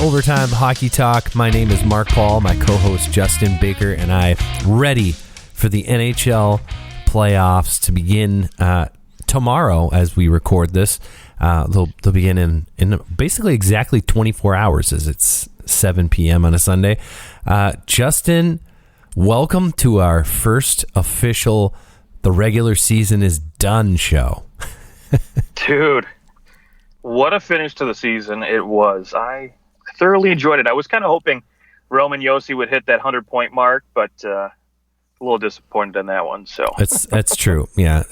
Overtime Hockey Talk. My name is Mark Paul, my co-host Justin Baker, and I'm ready for the NHL playoffs to begin tomorrow as we record this. They'll begin in basically exactly 24 hours as it's 7 p.m. on a Sunday. Justin, welcome to our first official The Regular Season is Done show. Dude, what a finish to the season it was. I thoroughly enjoyed it. I was kind of hoping Roman Josi would hit that 100-point mark, but a little disappointed in that one. So that's true. Yeah,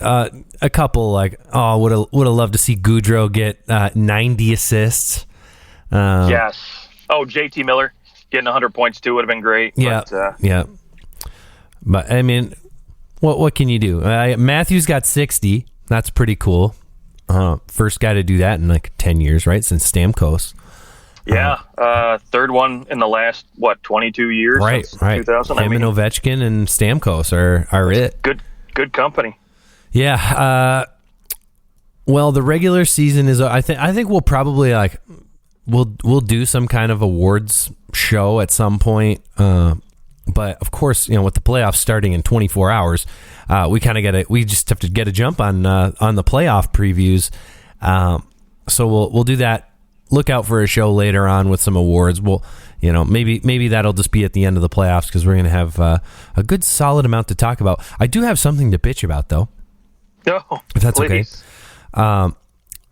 a couple would have loved to see Goudreau get 90 assists. Yes. Oh, JT Miller getting 100 points too would have been great. Yeah, yeah. But I mean, what can you do? Matthews got 60. That's pretty cool. First guy to do that in like 10 years, right? Since Stamkos. Yeah. Third one in the last, 22 years? Right. 2000. Him and Ovechkin and Stamkos are it. Good company. Yeah. Well, the regular season is, I think we'll probably we'll do some kind of awards show at some point. But of course, with the playoffs starting in 24 hours, we just have to get a jump on the playoff previews. So we'll do that. Look out for a show later on with some awards. We'll, maybe that'll just be at the end of the playoffs because we're going to have a good solid amount to talk about. I do have something to bitch about though. Oh, if that's please. Okay.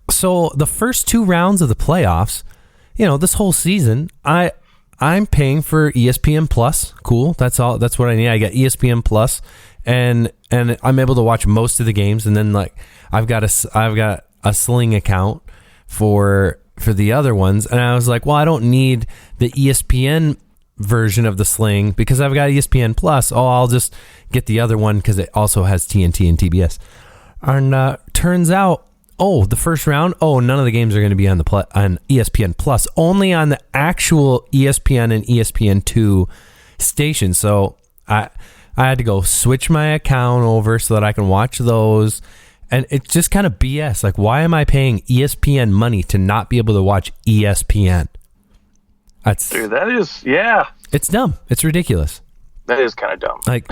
So the first two rounds of the playoffs, this whole season, I'm paying for ESPN Plus. Cool. That's all. That's what I need. I got ESPN Plus, and I'm able to watch most of the games. And then I've got a Sling account for the other ones. And I was like, well, I don't need the ESPN version of the Sling because I've got ESPN Plus. Oh, I'll just get the other one because it also has TNT and TBS. And turns out, the first round, none of the games are going to be on on ESPN Plus, only on the actual ESPN and ESPN2 stations. So I had to go switch my account over so that I can watch those. And it's just kind of BS. Like, why am I paying ESPN money to not be able to watch ESPN? Dude, that is, yeah. It's dumb. It's ridiculous. That is kind of dumb. Like,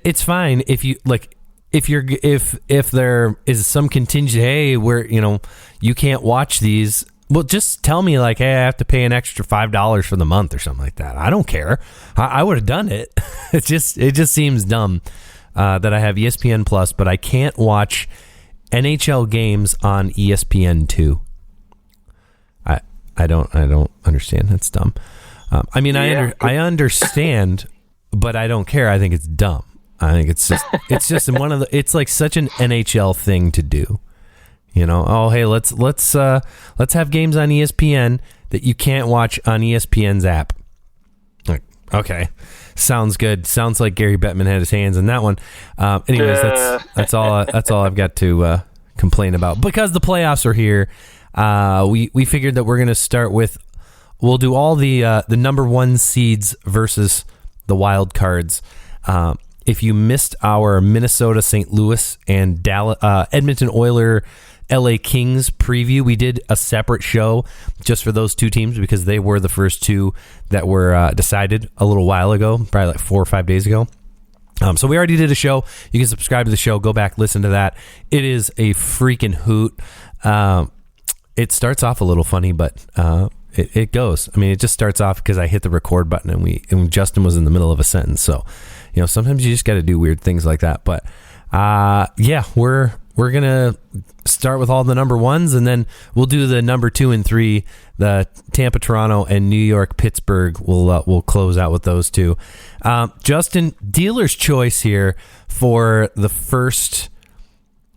it's fine if you if there is some contingent, hey, where you can't watch these, well, just tell me hey, I have to pay an extra $5 for the month or something like that. I don't care. I would have done it. It just seems dumb that I have ESPN Plus, but I can't watch NHL games on ESPN2. I don't understand. That's dumb. I mean, yeah. I understand, but I don't care. I think it's dumb. I think it's just it's like such an NHL thing to do, Oh, hey, let's have games on ESPN that you can't watch on ESPN's app. Like, okay, sounds good. Sounds like Gary Bettman had his hands in that one. Anyways, that's all I've got to complain about because the playoffs are here. We figured that we're gonna start with we'll do all the number one seeds versus the wild cards. If you missed our Minnesota, St. Louis, and Edmonton Oilers, LA Kings preview, we did a separate show just for those two teams because they were the first two that were decided a little while ago, probably like 4 or 5 days ago. So we already did a show. You can subscribe to the show. Go back, listen to that. It is a freaking hoot. It starts off a little funny, but it goes. I mean, it just starts off because I hit the record button and Justin was in the middle of a sentence. So, sometimes you just got to do weird things like that. But yeah, we're going to start with all the number ones, and then we'll do the number 2 and 3, the Tampa, Toronto, and New York, Pittsburgh. We'll close out with those two. Justin, dealer's choice here for the first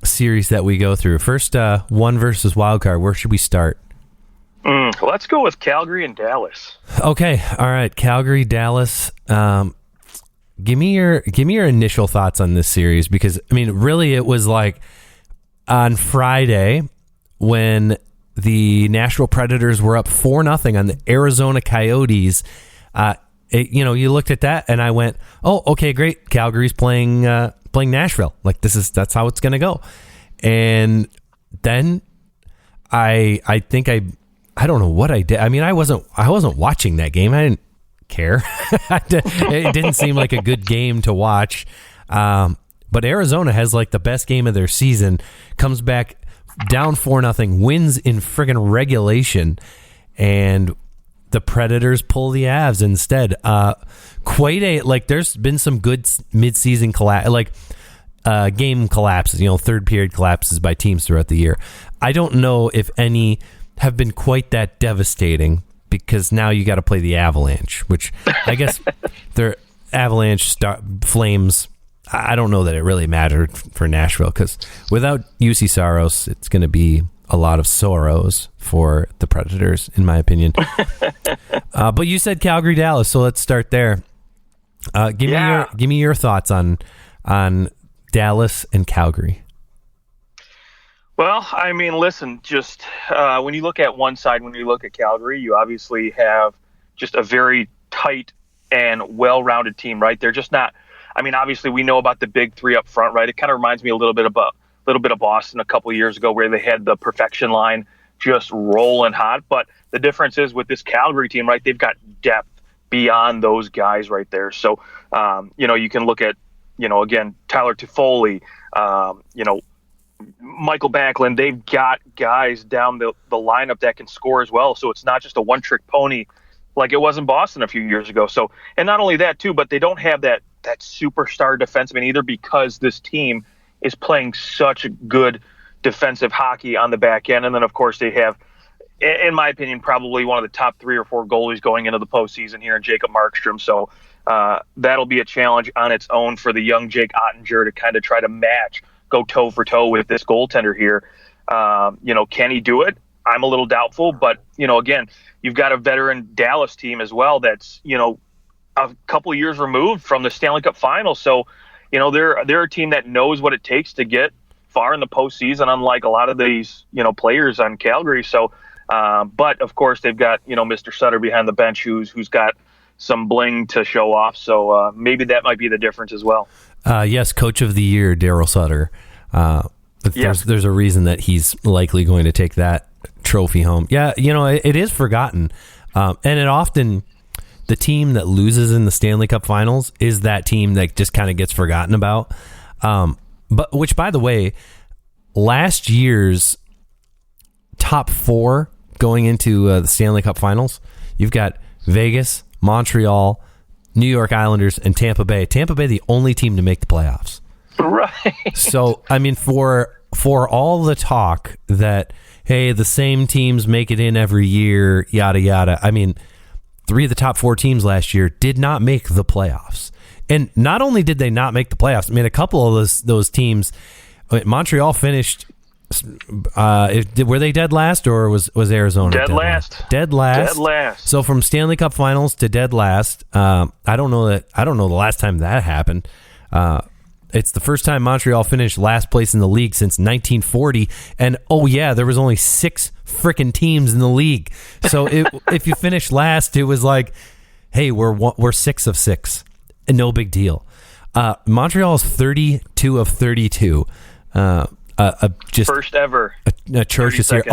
series that we go through. First, one versus wild card. Where should we start? Let's go with Calgary and Dallas. Okay, all right, Calgary, Dallas. Give me your initial thoughts on this series because I mean, really, it was like on Friday when the Nashville Predators were up 4-0 on the Arizona Coyotes. You looked at that and I went, "Oh, okay, great. Calgary's playing Nashville. Like that's how it's going to go." And then I think I don't know what I did. I mean, I wasn't watching that game. I didn't care. It didn't seem like a good game to watch. But Arizona has like the best game of their season, comes back down 4-0, wins in friggin' regulation, and the Predators pull the Avs instead. There's been some good mid-season game collapses, third period collapses by teams throughout the year. I don't know if any have been quite that devastating, because now you got to play the Avalanche, which I guess their Avalanche Flames. I don't know that it really mattered for Nashville, because without UC Saros, it's going to be a lot of sorrows for the Predators, in my opinion. But you said Calgary, Dallas, so let's start there. Give me your thoughts on Dallas and Calgary. Well, I mean, listen, just when you look at one side, when you look at Calgary, you obviously have just a very tight and well-rounded team, right? They're just not. I mean, obviously, we know about the big three up front, right? It kind of reminds me a little bit of Boston a couple of years ago, where they had the perfection line just rolling hot. But the difference is with this Calgary team, right? They've got depth beyond those guys right there. So, you can look at, again, Tyler Toffoli, Michael Backlund. They've got guys down the lineup that can score as well. So it's not just a one-trick pony like it was in Boston a few years ago. So, and not only that too, but they don't have that superstar defenseman either, because this team is playing such good defensive hockey on the back end. And then, of course, they have, in my opinion, probably one of the top 3 or 4 goalies going into the postseason here in Jacob Markstrom. So that'll be a challenge on its own for the young Jake Ottinger to kind of try to go toe for toe with this goaltender here. Can he do it? I'm a little doubtful, but, again, you've got a veteran Dallas team as well that's, a couple of years removed from the Stanley Cup Finals. So, they're a team that knows what it takes to get far in the postseason, unlike a lot of these, players on Calgary. So, but of course they've got, Mr. Sutter behind the bench who's got some bling to show off. So maybe that might be the difference as well. Yes. Coach of the year, Daryl Sutter. There's a reason that he's likely going to take that trophy home. Yeah. It is forgotten. And it often, the team that loses in the Stanley Cup Finals is that team that just kind of gets forgotten about. But which, by the way, last year's top 4 going into the Stanley Cup Finals, you've got Vegas, Montreal, New York Islanders, and Tampa Bay. Tampa Bay, the only team to make the playoffs. Right. So, I mean, for all the talk that, hey, the same teams make it in every year, yada, yada. I mean, 3 of the top 4 teams last year did not make the playoffs. And not only did they not make the playoffs, I mean, a couple of those teams, Montreal finished, were they dead last, or was Arizona dead last? Dead last. So from Stanley Cup Finals to dead last, I don't know the last time that happened. It's the first time Montreal finished last place in the league since 1940, and there was only 6 freaking teams in the league. So if you finish last, it was like, hey, we're 6 of 6, and no big deal. Montreal is 32 of 32. Just first ever atrocious year.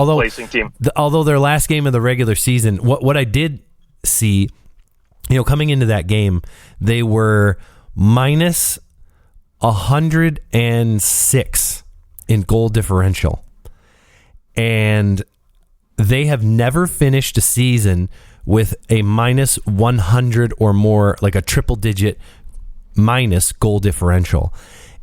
Although their last game of the regular season, what I did see, coming into that game, they were minus 106 in goal differential, and they have never finished a season with a minus 100 or more, like a triple digit minus goal differential.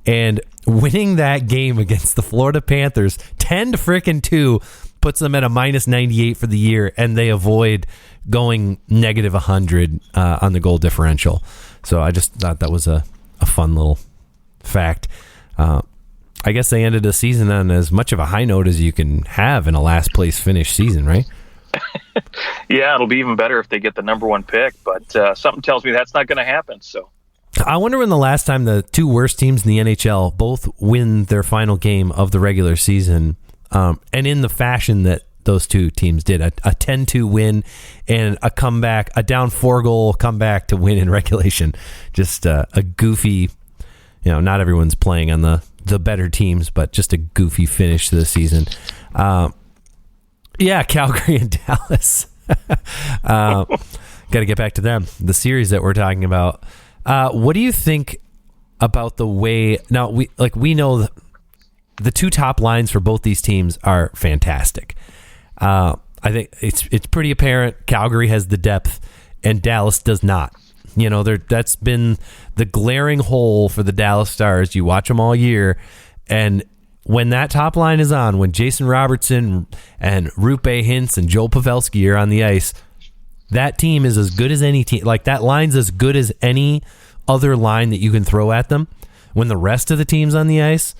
And winning that game against the Florida Panthers 10-2 puts them at a minus 98 for the year, and they avoid going negative 100 on the goal differential. So I just thought that was a fun little fact. I guess they ended the season on as much of a high note as you can have in a last place finish season, right? Yeah, it'll be even better if they get the number 1 pick, but something tells me that's not going to happen. So I wonder when the last time the 2 worst teams in the NHL both win their final game of the regular season, and in the fashion that those 2 teams did, a 10-2 win and a comeback, a down 4-goal comeback to win in regulation. Just a goofy, not everyone's playing on the better teams, but just a goofy finish to the season. Yeah, Calgary and Dallas. Got to get back to them. The series that we're talking about. What do you think about the way now? We know the two top lines for both these teams are fantastic. I think it's pretty apparent Calgary has the depth and Dallas does not. That's been the glaring hole for the Dallas Stars. You watch them all year, and when that top line is on, when Jason Robertson and Roope Hintz and Joel Pavelski are on the ice, that team is as good as any team. Like, that line's as good as any other line that you can throw at them. When the rest of the team's on the ice,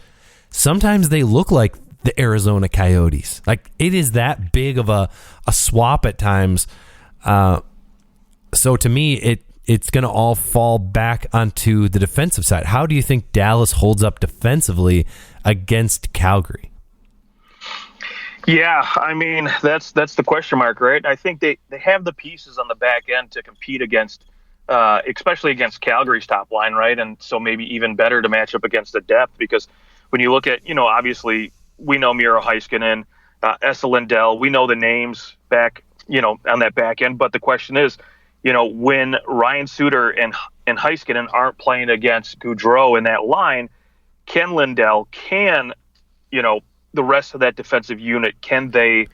sometimes they look like the Arizona Coyotes. Like, it is that big of a swap at times. So to me, it's going to all fall back onto the defensive side. How do you think Dallas holds up defensively against Calgary? Yeah, I mean, that's the question mark, right? I think they have the pieces on the back end to compete against, especially against Calgary's top line, right? And so maybe even better to match up against the depth, because when you look at, obviously we know Miro Heiskanen, Esa Lindell, we know the names back, on that back end. But the question is, when Ryan Suter and Heiskanen aren't playing against Gaudreau in that line, can Lindell, the rest of that defensive unit, can they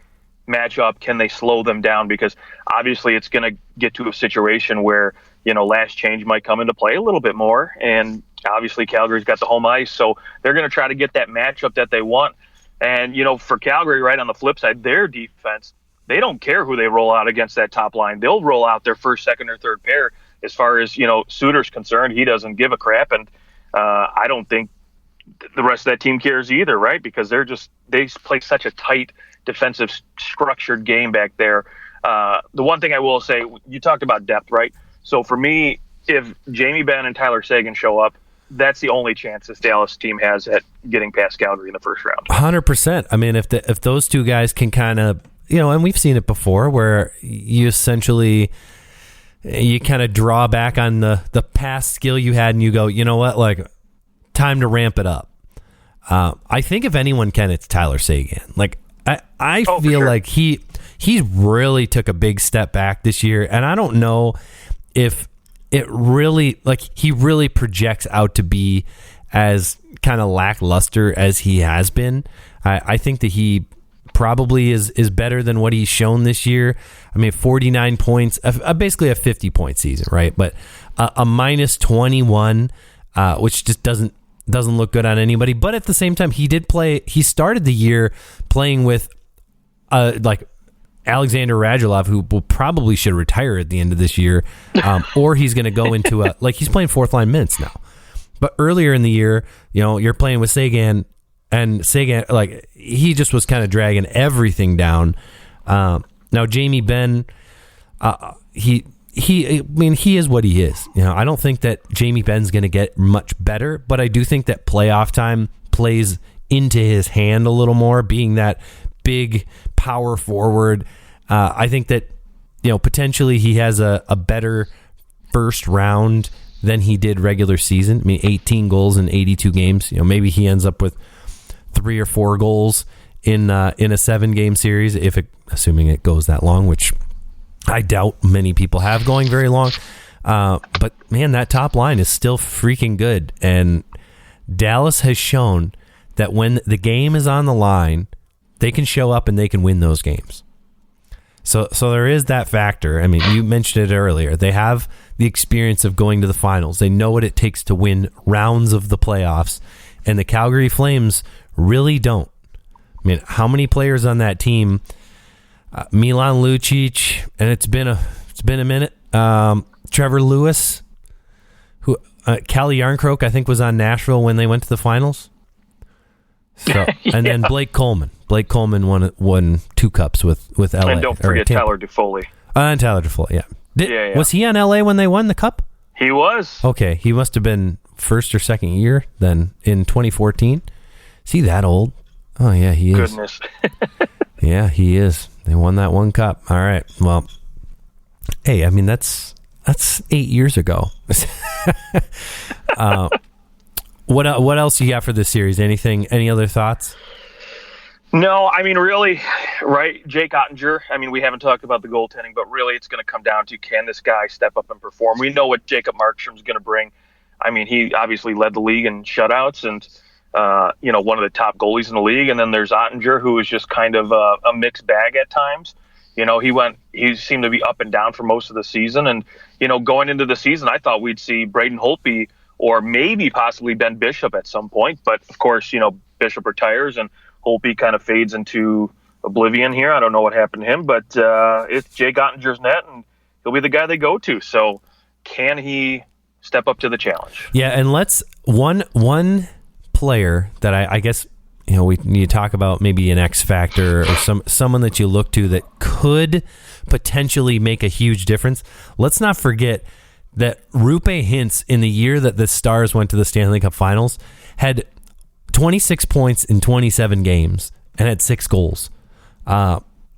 match up? Can they slow them down? Because obviously it's going to get to a situation where, last change might come into play a little bit more. And obviously Calgary's got the home ice, so they're going to try to get that matchup that they want. And, for Calgary, right on the flip side, their defense, they don't care who they roll out against that top line. They'll roll out their first, second, or third pair. As far as, Suter's concerned, he doesn't give a crap. And I don't think the rest of that team cares either, right? Because they play such a tight defensive structured game back there. The one thing I will say, you talked about depth, right? So for me, if Jamie Benn and Tyler Seguin show up, that's the only chance this Dallas team has at getting past Calgary in the first round. 100%. I mean, if those two guys can kind of, and we've seen it before where you kind of draw back on the past skill you had and you go, you know what, like, time to ramp it up. I think if anyone can, it's Tyler Seguin. Like, I feel like he really took a big step back this year, and I don't know if it really, like, he really projects out to be as kind of lackluster as he has been. I think that he probably is better than what he's shown this year. I mean, 49 points, basically a 50-point season, right? But a minus 21, which just doesn't look good on anybody. But at the same time, he started the year playing with like Alexander Radulov, who will probably should retire at the end of this year, or he's going to go into he's playing fourth line minutes now. But earlier in the year, you're playing with Seguin, and Seguin, like, he just was kind of dragging everything down. Now Jamie Benn, he is what he is. I don't think that Jamie Benn's going to get much better, but I do think that playoff time plays into his hand a little more, being that big power forward. I think that, potentially he has a better first round than he did regular season. I mean, 18 goals in 82 games. Maybe he ends up with 3 or 4 goals in a 7-game series, assuming it goes that long, which I doubt many people have going very long. But man, that top line is still freaking good. And Dallas has shown that when the game is on the line, they can show up and they can win those games. So there is that factor. I mean, you mentioned it earlier. They have the experience of going to the finals. They know what it takes to win rounds of the playoffs. And the Calgary Flames really don't. I mean, how many players on that team? Milan Lucic, and it's been a minute. Trevor Lewis, who Calle Yarncroke, I think, was on Nashville when they went to the finals. So, and then Blake Coleman. Blake Coleman won 2 cups with LA. And don't forget Tyler Toffoli. And Tyler Toffoli, yeah. Was he on LA when they won the cup? He was. Okay, he must have been first or second year then in 2014. Is he that old? Oh, yeah, he is. Goodness. Yeah, he is. They won that 1 cup. All right. Well, hey, I mean, that's 8 years ago. What else you got for this series? Any other thoughts? No, I mean, really, right? Jake Ottinger. I mean, we haven't talked about the goaltending, but really it's going to come down to, can this guy step up and perform? We know what Jacob Markstrom's going to bring. I mean, he obviously led the league in shutouts and, one of the top goalies in the league. And then there's Ottinger, who is just kind of a mixed bag at times. He seemed to be up and down for most of the season. And, going into the season, I thought we'd see Braden Holtby or maybe possibly Ben Bishop at some point. But, of course, Bishop retires and Holtby kind of fades into oblivion here. I don't know what happened to him, but it's Jake Ottinger's net, and he'll be the guy they go to. So can he step up to the challenge? Yeah, and let's one player that I guess we need to talk about, maybe an X factor or someone that you look to that could potentially make a huge difference. Let's not forget that Roope Hintz, in the year that the Stars went to the Stanley Cup Finals, had 26 points in 27 games and had 6 goals.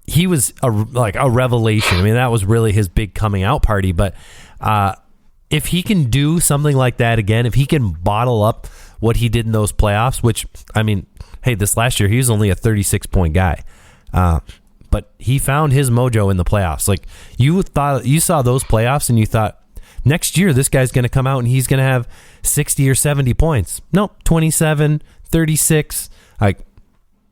He was a revelation. I mean, that was really his big coming out party. But if he can do something like that again, if he can bottle up what he did in those playoffs, which, I mean, hey, this last year he was only a 36-point guy. But he found his mojo in the playoffs. Like, you saw those playoffs and you thought, next year this guy's going to come out and he's going to have 60 or 70 points. Nope, 27, 36.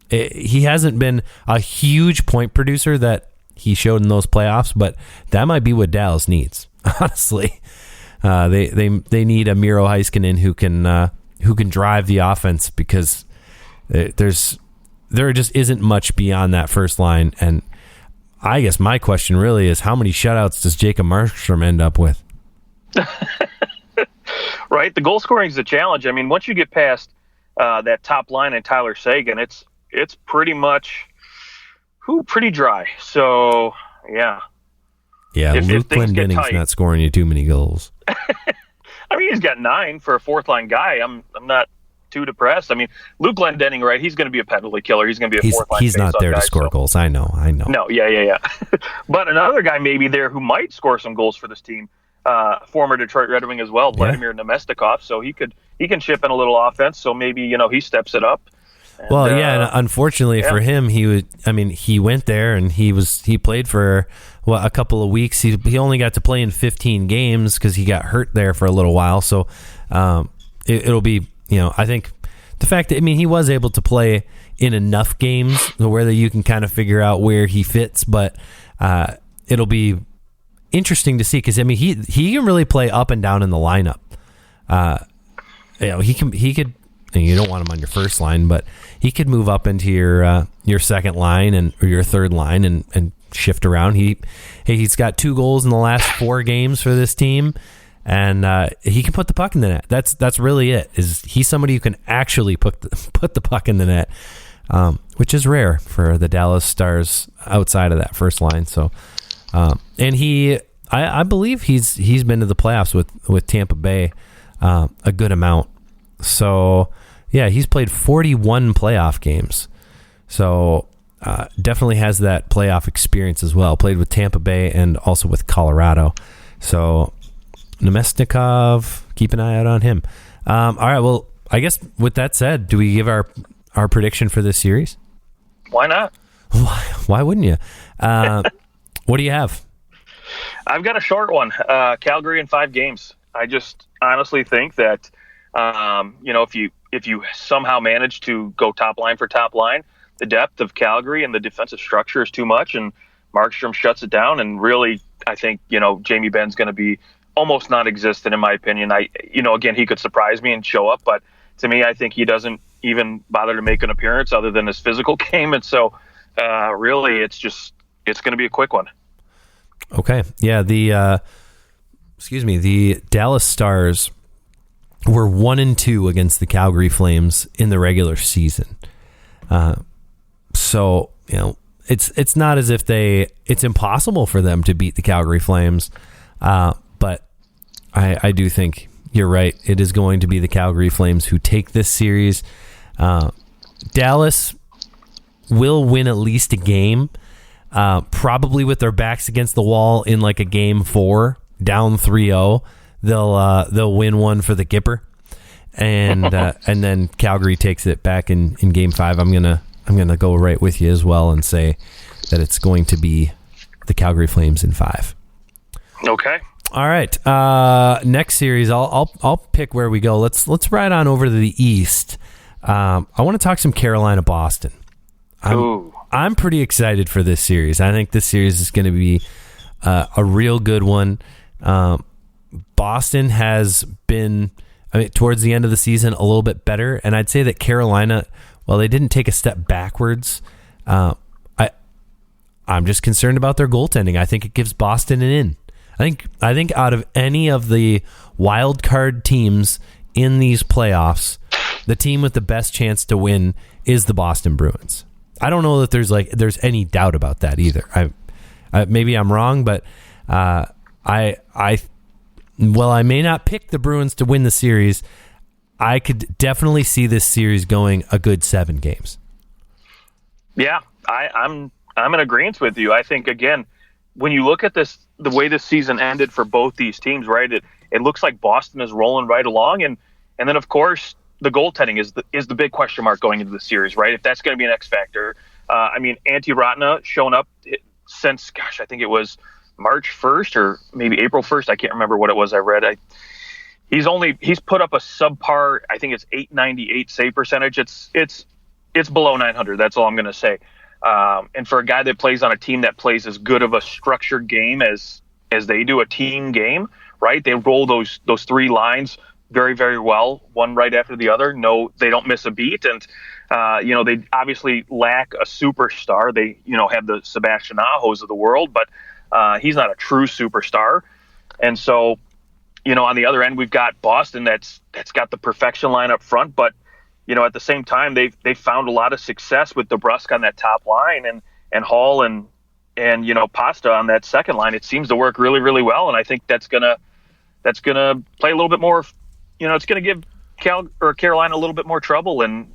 He hasn't been a huge point producer that he showed in those playoffs, but that might be what Dallas needs. Honestly, they need a Miro Heiskanen who can drive the offense, because there just isn't much beyond that first line. And I guess my question really is, how many shutouts does Jacob Markstrom end up with? Right, the goal scoring is the challenge. I mean, once you get past that top line and Tyler Seguin, it's pretty much pretty dry. So yeah, Luke Glendenning's not scoring you too many goals. I mean, he's got 9 for a fourth line guy. I'm not too depressed. I mean, Luke Glendening, right? He's going to be a penalty killer. He's going to be a fourth line. He's not there to score goals. I know. No, yeah. But another guy maybe there who might score some goals for this team. Former Detroit Red Wing as well, Vladimir Nemestikov. So he can chip in a little offense. So maybe he steps it up. And, and unfortunately for him, he went there and he played for a couple of weeks. He only got to play in 15 games because he got hurt there for a little while. So it'll be, I think the fact that, he was able to play in enough games where you can kind of figure out where he fits, but it'll be interesting to see, because he can really play up and down in the lineup. He could. And you don't want him on your first line, but he could move up into your second line or your third line and shift around. He's got 2 goals in the last 4 games for this team, and he can put the puck in the net. That's really it. Is he's somebody who can actually put the puck in the net, which is rare for the Dallas Stars outside of that first line. So, and I believe he's been to the playoffs with Tampa Bay a good amount. So, yeah, he's played 41 playoff games. So, definitely has that playoff experience as well. Played with Tampa Bay and also with Colorado. So, Nemestikov, keep an eye out on him. All right, well, I guess with that said, do we give our prediction for this series? Why not? Why wouldn't you? What do you have? I've got a short one. Calgary in 5 games. I just honestly think that if you somehow manage to go top line for top line, the depth of Calgary and the defensive structure is too much, and Markstrom shuts it down. And really, I think Jamie Benn's going to be almost non-existent in my opinion. Again, he could surprise me and show up, but to me, I think he doesn't even bother to make an appearance other than his physical game. And so, really, it's going to be a quick one. Okay, yeah. The Dallas Stars were 1-2 against the Calgary Flames in the regular season. So it's not as if it's impossible for them to beat the Calgary Flames. But I do think you're right. It is going to be the Calgary Flames who take this series. Dallas will win at least a game, probably with their backs against the wall in like a game 4, down 3-0. They'll win one for the Gipper, and then Calgary takes it back in game 5. I'm I'm gonna go right with you as well and say that it's going to be the Calgary Flames in 5. Okay. All right. Next series, I'll pick where we go. Let's ride on over to the East. I want to talk some Carolina Boston. I'm pretty excited for this series. I think this series is going to be a real good one. Boston has been, towards the end of the season, a little bit better, and I'd say that Carolina, well, they didn't take a step backwards. I'm just concerned about their goaltending. I think it gives Boston an in. I think out of any of the wild card teams in these playoffs, the team with the best chance to win is the Boston Bruins. I don't know that there's any doubt about that either. Maybe I'm wrong, but I may not pick the Bruins to win the series. I could definitely see this series going a good 7 games. Yeah, I'm in agreement with you. I think, again, when you look at this, the way this season ended for both these teams, right? It looks like Boston is rolling right along, and then of course the goaltending is the big question mark going into the series, right? If that's going to be an X factor. Antti Raanta shown up since, I think it was March 1st or maybe April 1st. I can't remember what it was I read. He's put up a subpar, I think it's 898 save percentage. It's below 900. That's all I'm going to say. And for a guy that plays on a team that plays as good of a structured game as they do, a team game, right? They roll those 3 lines very, very well, one right after the other. No, they don't miss a beat. And, they obviously lack a superstar. They, have the Sebastian Ahos of the world, but he's not a true superstar. And so, on the other end, we've got Boston that's got the perfection line up front, but at the same time, they've found a lot of success with DeBrusk on that top line and Hall and Pasta on that second line. It seems to work really, really well, and I think that's gonna play a little bit more. It's gonna give Carolina a little bit more trouble. And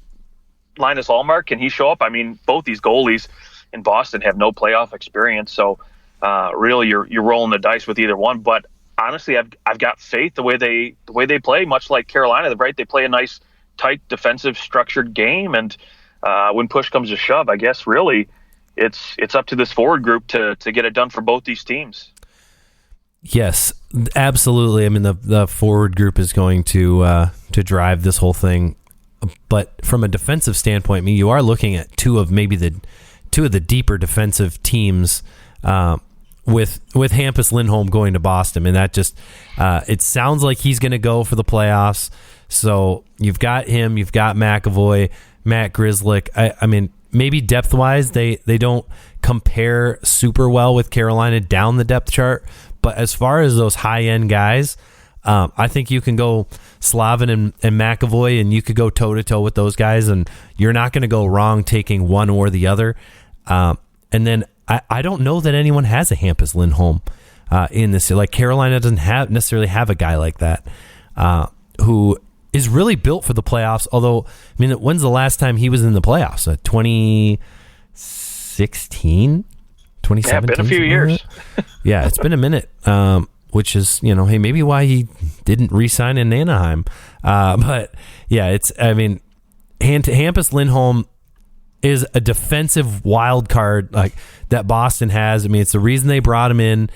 Linus Ullmark, can he show up? Both these goalies in Boston have no playoff experience, so really you're rolling the dice with either one. But honestly, I've got faith the way they play, much like Carolina, right? They play a nice, tight, defensive, structured game, and when push comes to shove, I guess really it's up to this forward group to get it done for both these teams. Yes, absolutely. The forward group is going to drive this whole thing, but from a defensive standpoint, you are looking at two of the deeper defensive teams. With Hampus Lindholm going to Boston, and that just it sounds like he's going to go for the playoffs. So you've got him, you've got McAvoy, Matt Grzelcyk. Maybe depth wise they don't compare super well with Carolina down the depth chart, but as far as those high end guys, I think you can go Slavin and McAvoy, and you could go toe to toe with those guys, and you're not going to go wrong taking one or the other. And then I don't know that anyone has a Hampus Lindholm in this. Like Carolina doesn't necessarily have a guy like that who is really built for the playoffs. Although, when's the last time he was in the playoffs? 2016? 2017? Yeah, been a few years. Yeah, it's been a minute, which is, hey, maybe why he didn't re-sign in Anaheim. But yeah, Hampus Lindholm is a defensive wild card like that Boston has. It's the reason they brought him in.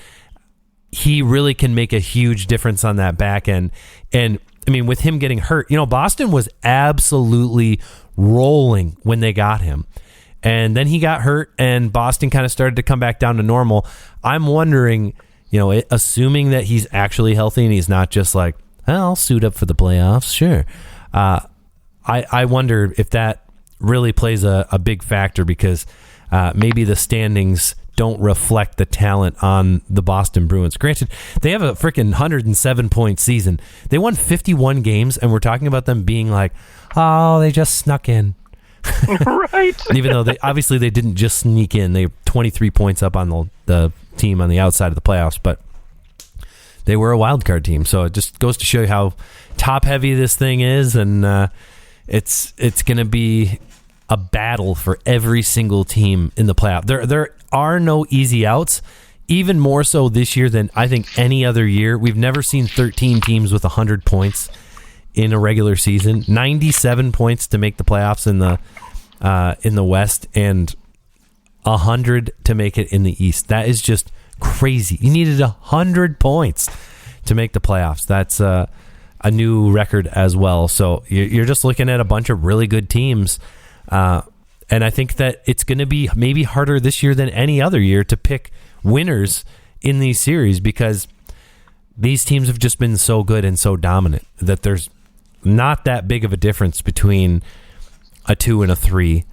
He really can make a huge difference on that back end. And with him getting hurt, Boston was absolutely rolling when they got him. And then he got hurt and Boston kind of started to come back down to normal. I'm wondering, assuming that he's actually healthy and he's not just like, I'll suit up for the playoffs. Sure. I wonder if that really plays a big factor, because maybe the standings don't reflect the talent on the Boston Bruins. Granted, they have a freaking 107-point season. They won 51 games, and we're talking about them being like, oh, they just snuck in. Right. Even though they didn't just sneak in. They 23 points up on the team on the outside of the playoffs, but they were a wild card team. So it just goes to show you how top heavy this thing is, and it's going to be a battle for every single team in the playoff. There are no easy outs, even more so this year than I think any other year. We've never seen 13 teams with 100 points in a regular season. 97 points to make the playoffs in the in the West and 100 to make it in the East. That is just crazy. You needed 100 points to make the playoffs. That's a new record as well. So you're just looking at a bunch of really good teams. And I think that it's going to be maybe harder this year than any other year to pick winners in these series because these teams have just been so good and so dominant that there's not that big of a difference between a 2 and a 3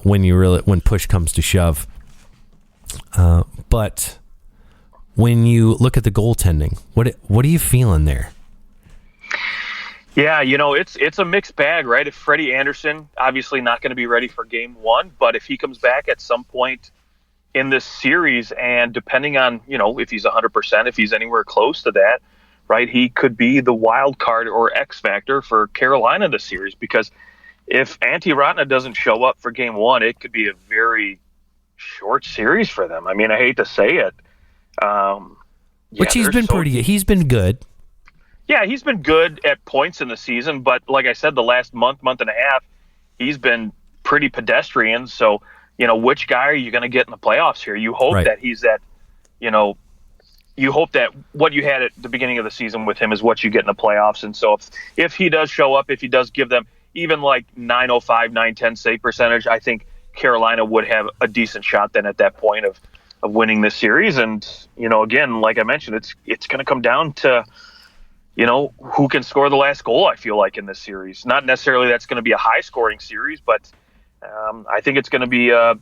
when push comes to shove. But when you look at the goaltending, what are you feeling there? Yeah, it's a mixed bag, right? If Freddie Anderson, obviously not going to be ready for game 1, but if he comes back at some point in this series and depending on, if he's 100%, if he's anywhere close to that, right, he could be the wild card or X factor for Carolina this series because if Antti Raanta doesn't show up for game 1, it could be a very short series for them. I mean, I hate to say it. Which he's been he's been good. Yeah, he's been good at points in the season, but like I said, the last month and a half, he's been pretty pedestrian. So, which guy are you going to get in the playoffs here? You hope that he's that, you hope that what you had at the beginning of the season with him is what you get in the playoffs. And so if he does show up, if he does give them even like 905, 910 save percentage, I think Carolina would have a decent shot then at that point of winning this series. And, again, like I mentioned, it's going to come down to, who can score the last goal, I feel like, in this series. Not necessarily that's going to be a high-scoring series, but I think it's going to be a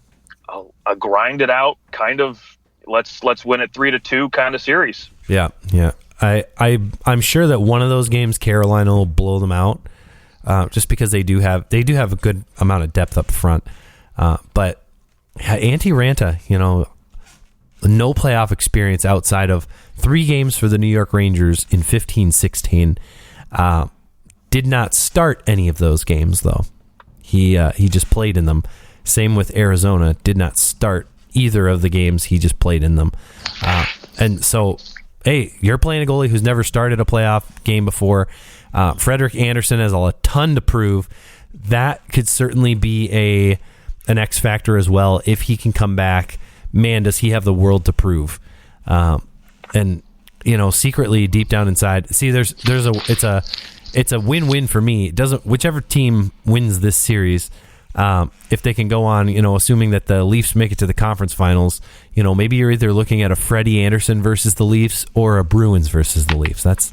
grinded-out kind of let's win it 3-2 kind of series. Yeah. I'm sure that one of those games Carolina will blow them out just because they do have a good amount of depth up front. But Antti Raanta, no playoff experience outside of 3 games for the New York Rangers in 15-16. Did not start any of those games, though. He just played in them. Same with Arizona. Did not start either of the games. He just played in them. And so, hey, you're playing a goalie who's never started a playoff game before. Frederik Andersen has a ton to prove. That could certainly be an X factor as well. If he can come back, man, does he have the world to prove. And secretly deep down inside, see, it's a win-win for me. It doesn't, whichever team wins this series, if they can go on, assuming that the Leafs make it to the conference finals, maybe you're either looking at a Freddie Andersen versus the Leafs or a Bruins versus the Leafs. That's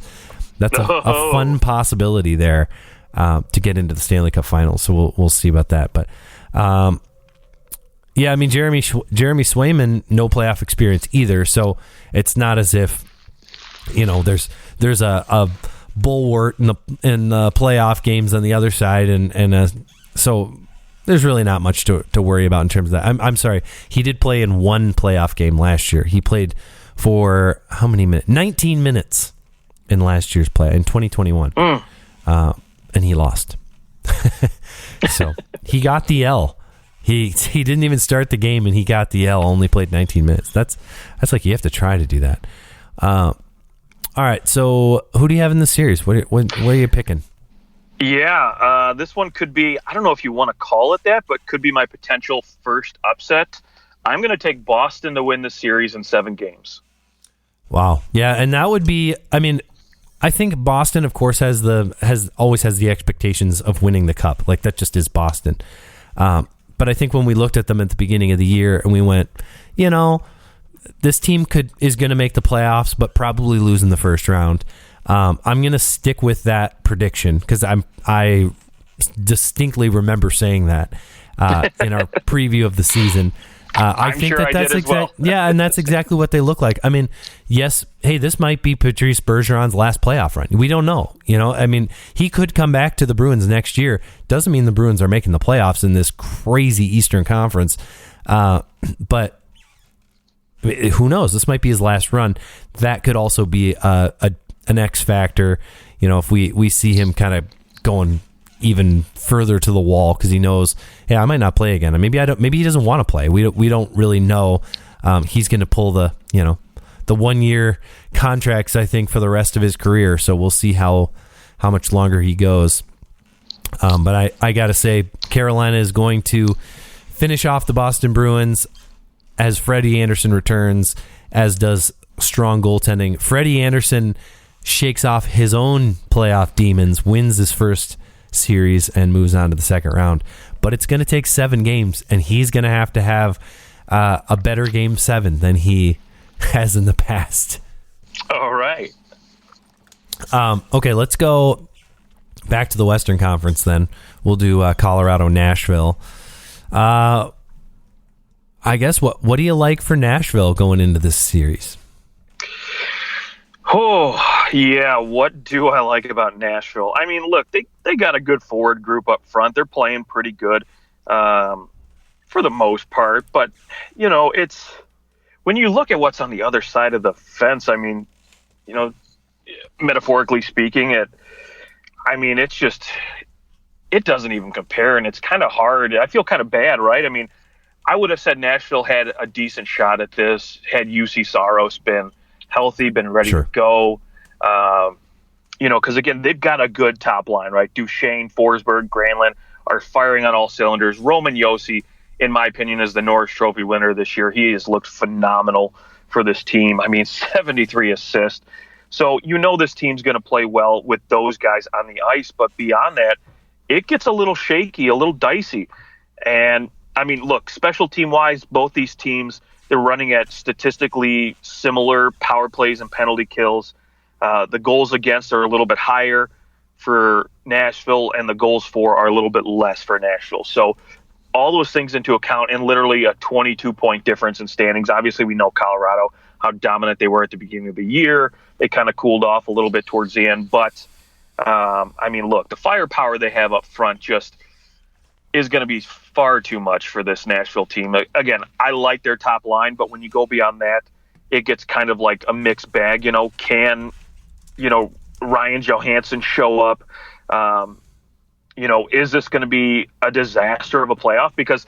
a fun possibility there to get into the Stanley Cup Finals. So we'll see about that. But yeah, I mean, Jeremy Swayman, no playoff experience either. So it's not as if there's a bulwark in the playoff games on the other side, and so there's really not much to worry about in terms of that. I'm sorry, he did play in one playoff game last year. He played for how many minutes? 19 minutes in last year's play in 2021, and he lost. So he got the L. He didn't even start the game, and he got the L. Only played 19 minutes. That's like you have to try to do that. All right, so who do you have in the series? What are you picking? Yeah, this one could be, I don't know if you want to call it that, but could be my potential first upset. I'm going to take Boston to win the series in 7 games. Wow. Yeah, and that would be, I mean, I think Boston, of course, always has the expectations of winning the cup. Like, that just is Boston. But I think when we looked at them at the beginning of the year and we went, this team is going to make the playoffs, but probably lose in the first round. I'm going to stick with that prediction because I distinctly remember saying that in our preview of the season. I think sure that's exactly and that's exactly what they look like. I mean, yes, hey, this might be Patrice Bergeron's last playoff run. We don't know. I mean, he could come back to the Bruins next year. Doesn't mean the Bruins are making the playoffs in this crazy Eastern Conference. But who knows? This might be his last run. That could also be an X factor. If we see him kind of going even further to the wall because he knows, hey, I might not play again. Maybe he doesn't want to play. We don't really know. He's going to pull the 1-year contracts, I think, for the rest of his career. So we'll see how much longer he goes. But I got to say, Carolina is going to finish off the Boston Bruins as Freddie Anderson returns, as does strong goaltending. Freddie Anderson shakes off his own playoff demons, wins his first series, and moves on to the second round. But it's going to take 7 games, and he's going to have a better Game 7 than he has in the past. All right. Okay, let's go back to the Western Conference then. We'll do Colorado, Nashville. I guess what do you like for Nashville going into this series? Oh, yeah. What do I like about Nashville? I mean, look, they got a good forward group up front. They're playing pretty good for the most part. But, you know, it's when you look at what's on the other side of the fence, I mean, you know, metaphorically speaking, it's just, it doesn't even compare. And it's kind of hard. I feel kind of bad, right? I mean, I would have said Nashville had a decent shot at this had UC Saros been healthy, been ready to go. You know, because again, they've got a good top line, right? Duchesne, Forsberg, Granlund are firing on all cylinders. Roman Josi, in my opinion, is the Norris Trophy winner this year. He has looked phenomenal for this team. I mean, 73 assists. So you know this team's going to play well with those guys on the ice. But beyond that, it gets a little shaky, a little dicey. And, I mean, look, special team-wise, both these teams, they're running at statistically similar power plays and penalty kills. The goals against are a little bit higher for Nashville, and the goals for are a little bit less for Nashville. So all those things into account, and literally a 22-point difference in standings. Obviously, we know Colorado, how dominant they were at the beginning of the year. They kind of cooled off a little bit towards the end. But, I mean, look, the firepower they have up front just is going to be far too much for this Nashville team. Again, I like their top line, but when you go beyond that, it gets kind of like a mixed bag. You know, can, you know, Ryan Johansson show up? You know, is this going to be a disaster of a playoff? Because,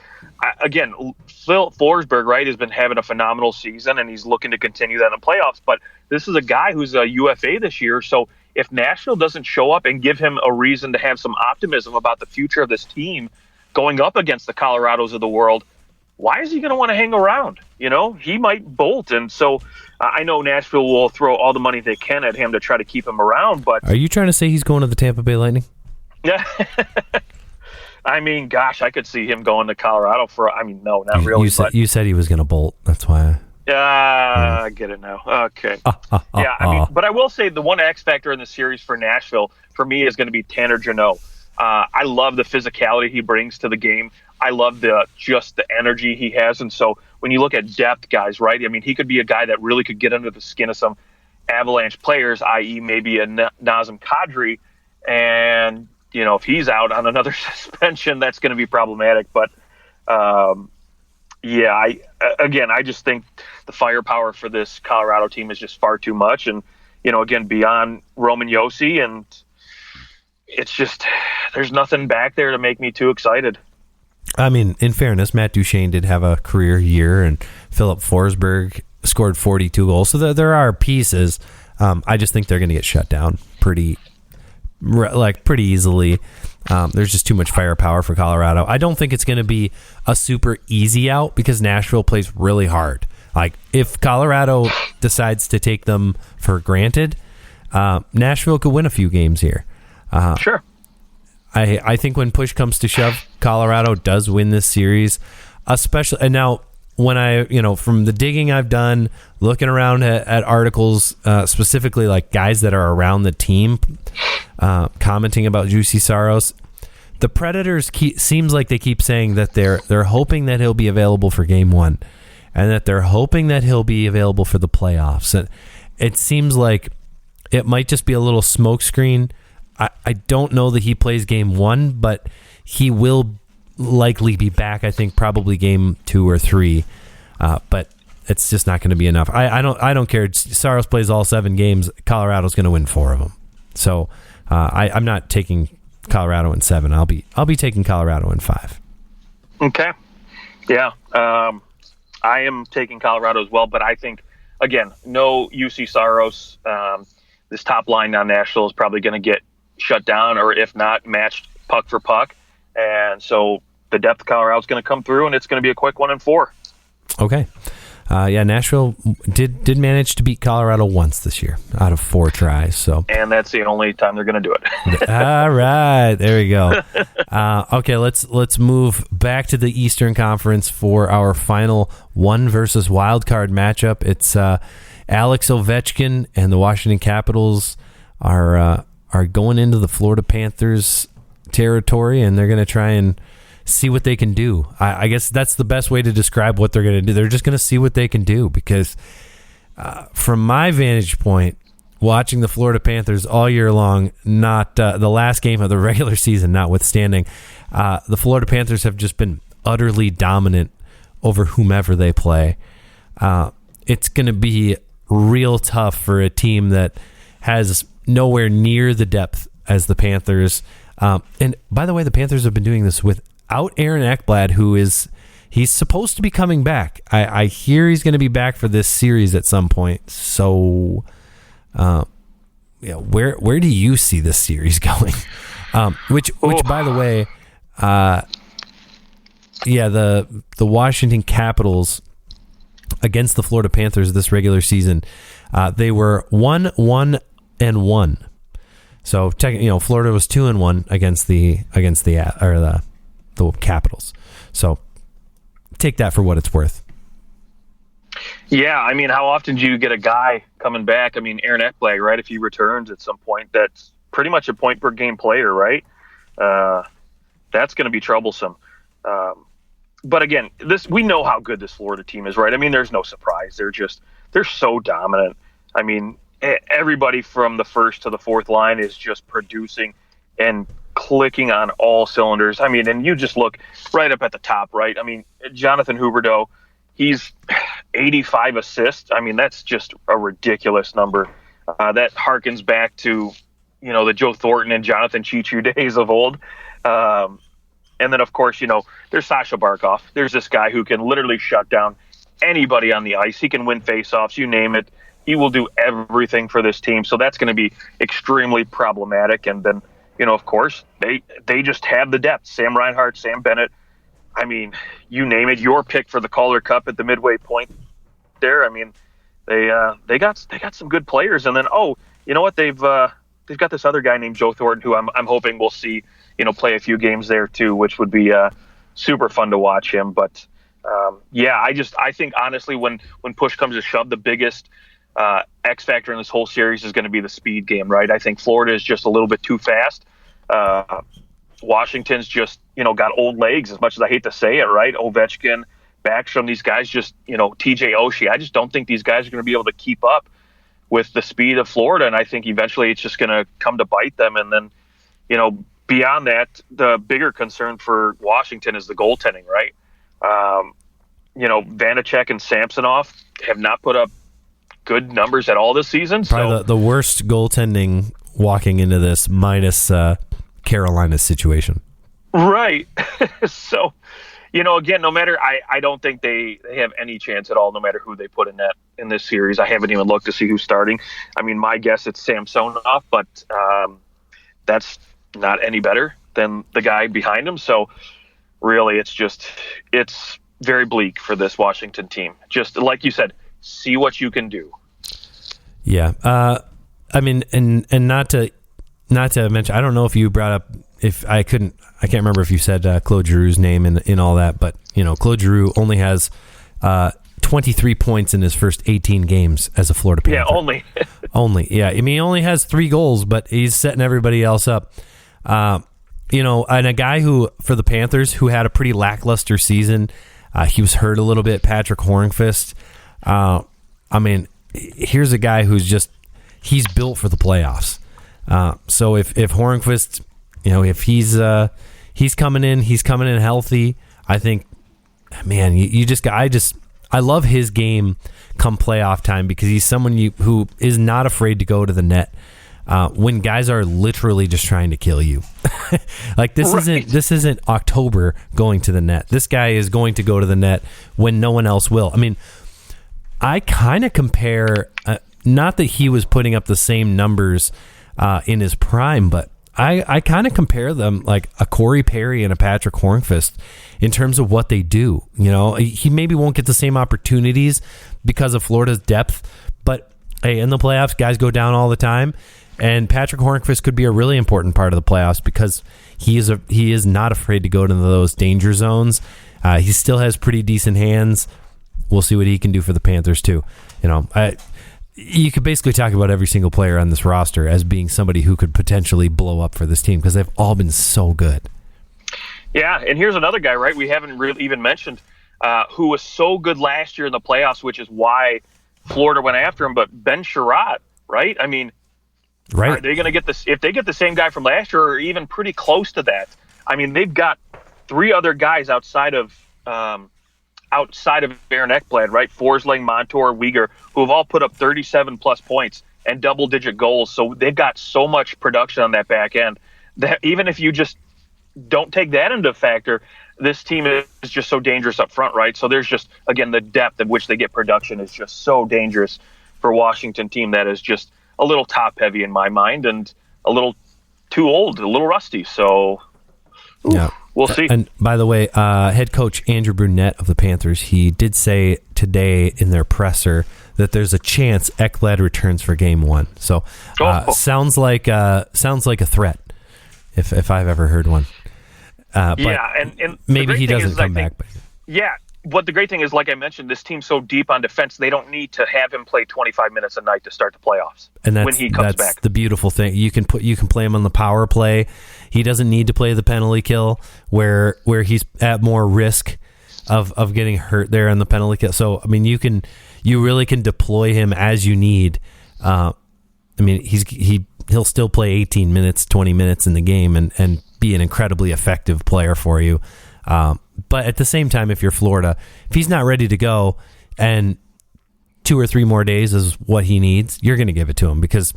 again, Phil Forsberg, right, has been having a phenomenal season, and he's looking to continue that in the playoffs. But this is a guy who's a UFA this year, so if Nashville doesn't show up and give him a reason to have some optimism about the future of this team going up against the Colorados of the world, why is he going to want to hang around? You know, he might bolt. And so I know Nashville will throw all the money they can at him to try to keep him around. But are you trying to say he's going to the Tampa Bay Lightning? Yeah. I mean, gosh, I could see him going to Colorado no, not really. You said he was going to bolt. That's why. I get it now. Okay. Yeah, I mean, but I will say the one X factor in the series for Nashville, for me, is going to be Tanner Jeannot. I love the physicality he brings to the game. I love just the energy he has. And so when you look at depth guys, right, I mean, he could be a guy that really could get under the skin of some Avalanche players, i.e. maybe a Nazem Kadri. And, you know, if he's out on another suspension, that's going to be problematic. But, yeah, I just think the firepower for this Colorado team is just far too much. And, you know, again, beyond Roman Josi, and it's just there's nothing back there to make me too excited. I mean, in fairness, Matt Duchesne did have a career year, and Philip Forsberg scored 42 goals. So there are pieces. I just think they're going to get shut down pretty easily. There's just too much firepower for Colorado. I don't think it's going to be a super easy out because Nashville plays really hard. Like, if Colorado decides to take them for granted, Nashville could win a few games here. Sure. I think when push comes to shove, Colorado does win this series. Especially, and now when from the digging I've done, looking around at articles, specifically like guys that are around the team, commenting about Juuse Saros, the Predators seems like they keep saying that they're hoping that he'll be available for Game 1, and that they're hoping that he'll be available for the playoffs. And it seems like it might just be a little smokescreen. I don't know that he plays Game 1, but he will likely be back, I think, probably Game 2 or 3. But it's just not going to be enough. I don't care. Saros plays all 7 games. Colorado's going to win 4 of them. So I'm not taking Colorado in 7. I'll be taking Colorado in 5. Okay. Yeah. I am taking Colorado as well, but I think, again, no UC Saros. This top line on Nashville is probably going to get shut down, or if not, matched puck for puck. And so the depth of Colorado's going to come through, and it's going to be a quick 1-4. Okay. Nashville did manage to beat Colorado once this year out of 4 tries. So, and that's the only time they're going to do it. All right, there we go. Okay, let's move back to the Eastern Conference for our final 1 versus wild card matchup. It's Alex Ovechkin and the Washington Capitals are going into the Florida Panthers territory, and they're going to try and see what they can do. I guess that's the best way to describe what they're going to do. They're just going to see what they can do because from my vantage point, watching the Florida Panthers all year long, not the last game of the regular season notwithstanding, the Florida Panthers have just been utterly dominant over whomever they play. It's going to be real tough for a team that has nowhere near the depth as the Panthers. And by the way, the Panthers have been doing this without Aaron Ekblad, he's supposed to be coming back. I hear he's going to be back for this series at some point. So, where do you see this series going? Which by the way, the Washington Capitals against the Florida Panthers this regular season, they were 1-1-1. So, Florida was 2-1 against the Capitals. So take that for what it's worth. Yeah, I mean, how often do you get a guy coming back? I mean, Aaron Ekblad, right? If he returns at some point, that's pretty much a point per game player, right? That's going to be troublesome. But again, we know how good this Florida team is, right? I mean, there's no surprise. They're so dominant. I mean, everybody from the first to the fourth line is just producing and clicking on all cylinders. I mean, and you just look right up at the top, right? I mean, Jonathan Huberdeau, he's 85 assists. I mean, that's just a ridiculous number. That harkens back to, the Joe Thornton and Jonathan Cheechoo days of old. And then, of course, there's Sasha Barkov. There's this guy who can literally shut down anybody on the ice. He can win faceoffs, you name it. He will do everything for this team. So that's going to be extremely problematic. And then, of course, they just have the depth. Sam Reinhart, Sam Bennett. I mean, you name it. Your pick for the Calder Cup at the midway point there. I mean, they got some good players. And then, you know what? They've got this other guy named Joe Thornton who I'm hoping we'll see play a few games there too, which would be super fun to watch him. But I think honestly, when push comes to shove, the biggest X factor in this whole series is going to be the speed game, right? I think Florida is just a little bit too fast. Washington's just, got old legs, as much as I hate to say it, right? Ovechkin, Backstrom, these guys just, TJ Oshie. I just don't think these guys are going to be able to keep up with the speed of Florida. And I think eventually it's just going to come to bite them. And then, beyond that, the bigger concern for Washington is the goaltending, right? Vanacek and Samsonov have not put up good numbers at all this season. Probably the worst goaltending walking into this, minus Carolina's situation. Right. So, again, no matter, I don't think they have any chance at all, no matter who they put in net in this series. I haven't even looked to see who's starting. I mean, my guess it's Samsonov, but that's not any better than the guy behind him. So really, it's very bleak for this Washington team. Just like you said, see what you can do. Yeah. I mean, and not to mention, I don't know if you brought up, I can't remember if you said Claude Giroux's name in all that, but Claude Giroux only has 23 points in his first 18 games as a Florida Panther. Yeah, only. Only, yeah. I mean, he only has 3 goals, but he's setting everybody else up. And a guy who, for the Panthers, who had a pretty lackluster season, he was hurt a little bit, Patrick Hornqvist. I mean, here's a guy who's he's built for the playoffs. So if Hornqvist, if he's coming in healthy, I think, man, I love his game come playoff time because he's someone who is not afraid to go to the net when guys are literally just trying to kill you. Like this isn't October going to the net. This guy is going to go to the net when no one else will. I mean, I kind of compare, not that he was putting up the same numbers in his prime, but I kind of compare them like a Corey Perry and a Patrick Hornqvist in terms of what they do. You know, he maybe won't get the same opportunities because of Florida's depth, but hey, in the playoffs, guys go down all the time, and Patrick Hornqvist could be a really important part of the playoffs because he is not afraid to go to those danger zones. He still has pretty decent hands. We'll see what he can do for the Panthers too. You know, you could basically talk about every single player on this roster as being somebody who could potentially blow up for this team because they've all been so good. Yeah, and here's another guy, right, we haven't really even mentioned, who was so good last year in the playoffs, which is why Florida went after him, but Ben Sherratt, right? I mean, right. Are they going to get this? If they get the same guy from last year or even pretty close to that, I mean, they've got 3 other guys outside of Aaron Ekblad, right? Forsling, Montour, Weegar, who have all put up 37-plus points and double-digit goals. So they've got so much production on that back end that even if you just don't take that into factor, this team is just so dangerous up front, right? So there's just, again, the depth at which they get production is just so dangerous for a Washington team that is just a little top-heavy in my mind and a little too old, a little rusty. So yeah. We'll see. And by the way, head coach Andrew Brunette of the Panthers, he did say today in their presser that there's a chance Ekblad returns for Game 1. So sounds like a threat, if I've ever heard one. But yeah, and maybe he doesn't come back. Yeah, but the great thing is, like I mentioned, this team's so deep on defense, they don't need to have him play 25 minutes a night to start the playoffs. And when he comes back, that's the beautiful thing. You can play him on the power play. He doesn't need to play the penalty kill where he's at more risk of getting hurt there in the penalty kill. So I mean, you really can deploy him as you need. I mean, he'll still play 18 minutes, 20 minutes in the game and be an incredibly effective player for you. But at the same time, if you're Florida, if he's not ready to go and 2 or 3 more days is what he needs, you're going to give it to him because,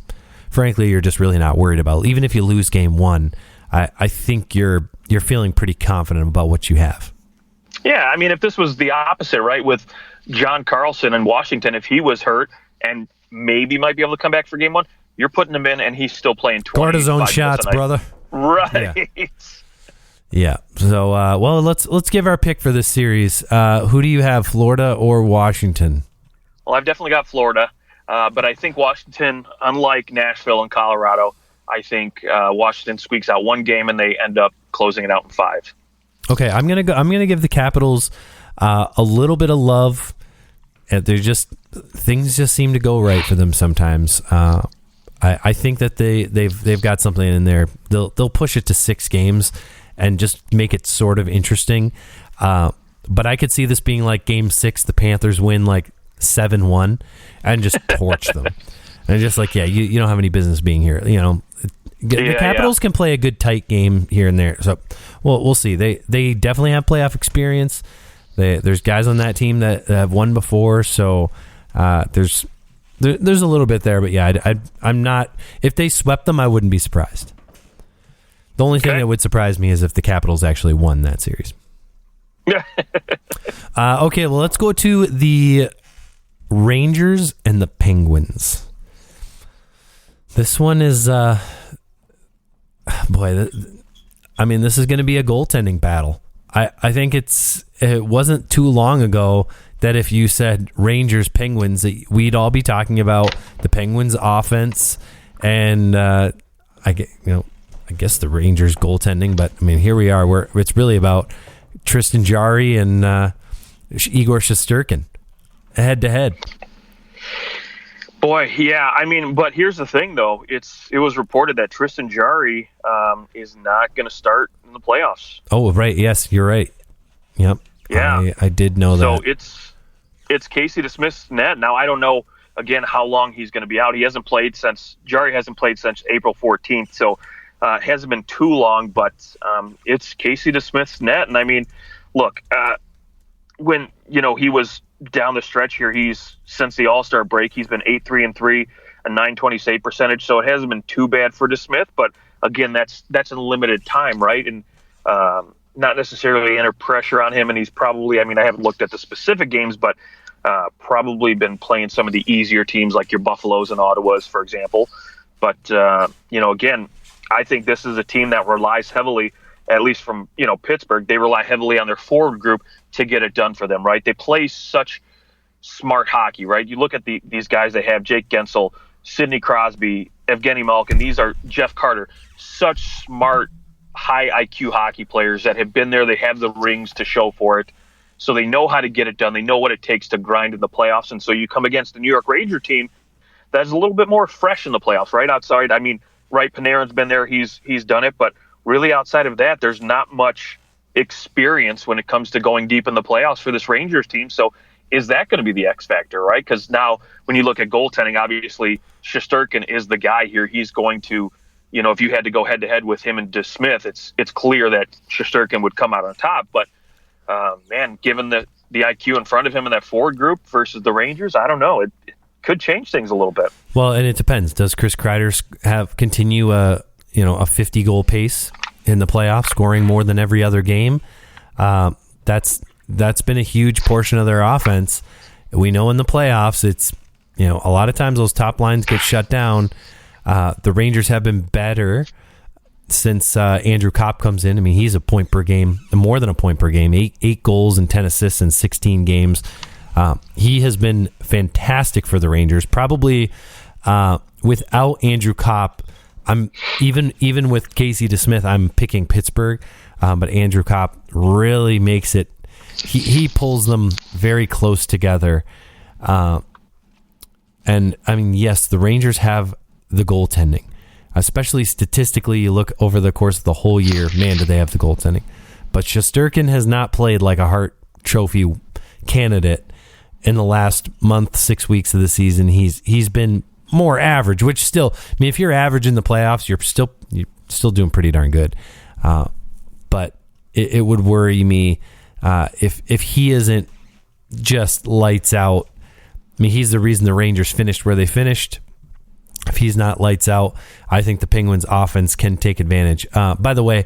frankly, you're just really not worried about it. Even if you lose Game 1, I think you're feeling pretty confident about what you have. Yeah, I mean, if this was the opposite, right, with John Carlson in Washington, if he was hurt and maybe might be able to come back for Game 1, you're putting him in and he's still playing 20. Cortisone shots, brother. Right. Yeah. So, well, let's give our pick for this series. Who do you have, Florida or Washington? Well, I've definitely got Florida, but I think Washington, unlike Nashville and Colorado, I think Washington squeaks out 1 game and they end up closing it out in 5. Okay, I'm gonna give the Capitals a little bit of love. Things just seem to go right for them sometimes. I think that they've got something in there. They'll push it to 6 games and just make it sort of interesting. But I could see this being like Game 6, the Panthers win like 7-1 and just torch them. And just like, yeah, you don't have any business being here. You know, the Capitals can play a good tight game here and there. So, well, we'll see. They definitely have playoff experience. There's guys on that team that have won before. So there's a little bit there. But yeah, I'm not. If they swept them, I wouldn't be surprised. The only thing that would surprise me is if the Capitals actually won that series. Okay, well, let's go to the Rangers and the Penguins. This one is, this is going to be a goaltending battle. I think it wasn't too long ago that if you said Rangers Penguins, that we'd all be talking about the Penguins offense and I guess the Rangers goaltending. But I mean, here we are. Where it's really about Tristan Jarry and Igor Shesterkin head to head. Boy, yeah. I mean, but here's the thing, though. It was reported that Tristan Jarry is not going to start in the playoffs. Oh, right. Yes, you're right. Yep. Yeah. I did know that. So it's Casey DeSmith's net. Now, I don't know, again, how long he's going to be out. Jarry hasn't played since April 14th, so it hasn't been too long, but it's Casey DeSmith's net. And, I mean, look, when, he was down the stretch here, since the All-Star break, he's been 8-3-3, a .920 save percentage, so it hasn't been too bad for DeSmith, but again, that's in limited time, right? And not necessarily under pressure on him, and he's probably, I haven't looked at the specific games, but probably been playing some of the easier teams like your Buffaloes and Ottawas, for example. But, again, I think this is a team that relies heavily, at least from, Pittsburgh, they rely heavily on their forward group to get it done for them, right? They play such smart hockey, right? You look at these guys they have, Jake Gensel, Sidney Crosby, Evgeny Malkin, these are Jeff Carter, such smart, high IQ hockey players that have been there. They have the rings to show for it. So they know how to get it done. They know what it takes to grind in the playoffs. And so you come against the New York Ranger team that's a little bit more fresh in the playoffs, right? Outside, right, Panarin's been there. He's done it. But really outside of that, there's not much experience when it comes to going deep in the playoffs for this Rangers team. So is that going to be the X factor, right? Because now when you look at goaltending, obviously Shesterkin is the guy here. He's going to, if you had to go head-to-head with him and DeSmith, it's clear that Shesterkin would come out on top. But, man, given the IQ in front of him in that forward group versus the Rangers, I don't know. It could change things a little bit. Well, and it depends. Does Chris Kreider continue a 50-goal pace in the playoffs, scoring more than every other game? That's been a huge portion of their offense. We know in the playoffs, it's a lot of times those top lines get shut down. The Rangers have been better since Andrew Kopp comes in. He's a point per game, more than a point per game, eight goals and 10 assists in 16 games. He has been fantastic for the Rangers. Probably without Andrew Kopp, I'm even with Casey DeSmith, I'm picking Pittsburgh. But Andrew Kopp really makes it. He pulls them very close together. And yes, the Rangers have the goaltending, especially statistically. You look over the course of the whole year, man, do they have the goaltending. But Shesterkin has not played like a Hart Trophy candidate in the last month, 6 weeks of the season. He's been more average, which still, if you're average in the playoffs, you're still doing pretty darn good. But it would worry me if he isn't just lights out. He's the reason the Rangers finished where they finished. If he's not lights out, I think the Penguins' offense can take advantage. By the way,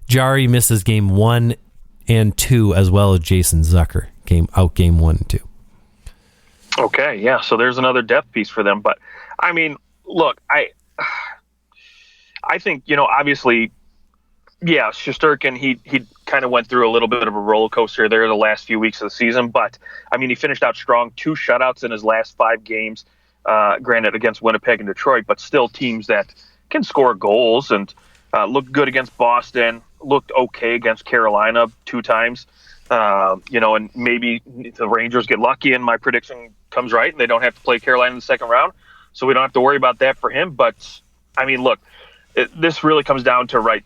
Jari misses game 1 and 2 as well as Jason Zucker game 1 and 2. Okay, yeah. So there's another depth piece for them. But look, I think obviously, yeah, Shesterkin he kind of went through a little bit of a roller coaster there the last few weeks of the season. But he finished out strong, 2 shutouts in his last 5 games. Granted against Winnipeg and Detroit, but still teams that can score goals and looked good against Boston, looked okay against Carolina 2 times. And maybe the Rangers get lucky and my prediction comes right and they don't have to play Carolina in the second round. So we don't have to worry about that for him. But look, this really comes down to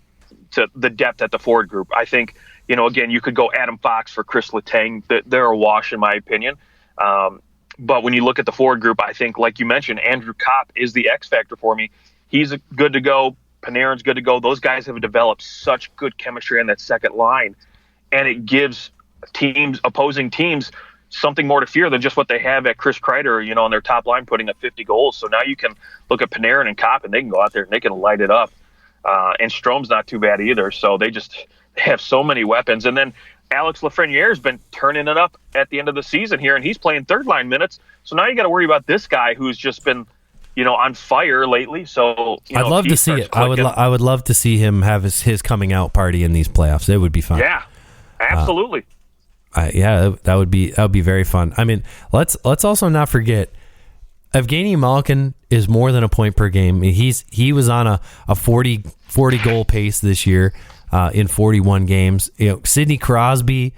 the depth at the forward group. I think, again, you could go Adam Fox for Chris Letang. They're a wash in my opinion. But when you look at the forward group, I think, like you mentioned, Andrew Kopp is the X factor for me. He's good to go. Panarin's good to go. Those guys have developed such good chemistry on that second line, and it gives opposing teams, something more to fear than just what they have at Chris Kreider, on their top line putting up 50 goals. So now you can look at Panarin and Kopp, and they can go out there and they can light it up. And Strom's not too bad either. So they have so many weapons. And then Alex Lafreniere has been turning it up at the end of the season here, and he's playing third line minutes. So now you got to worry about this guy who's just been, on fire lately. So I'd love to see it. I would love to see him have his coming out party in these playoffs. It would be fun. Yeah, absolutely. That would be very fun. Let's also not forget Evgeny Malkin is more than a point per game. He was on a 40 goal pace this year. In 41 games. Sidney Crosby,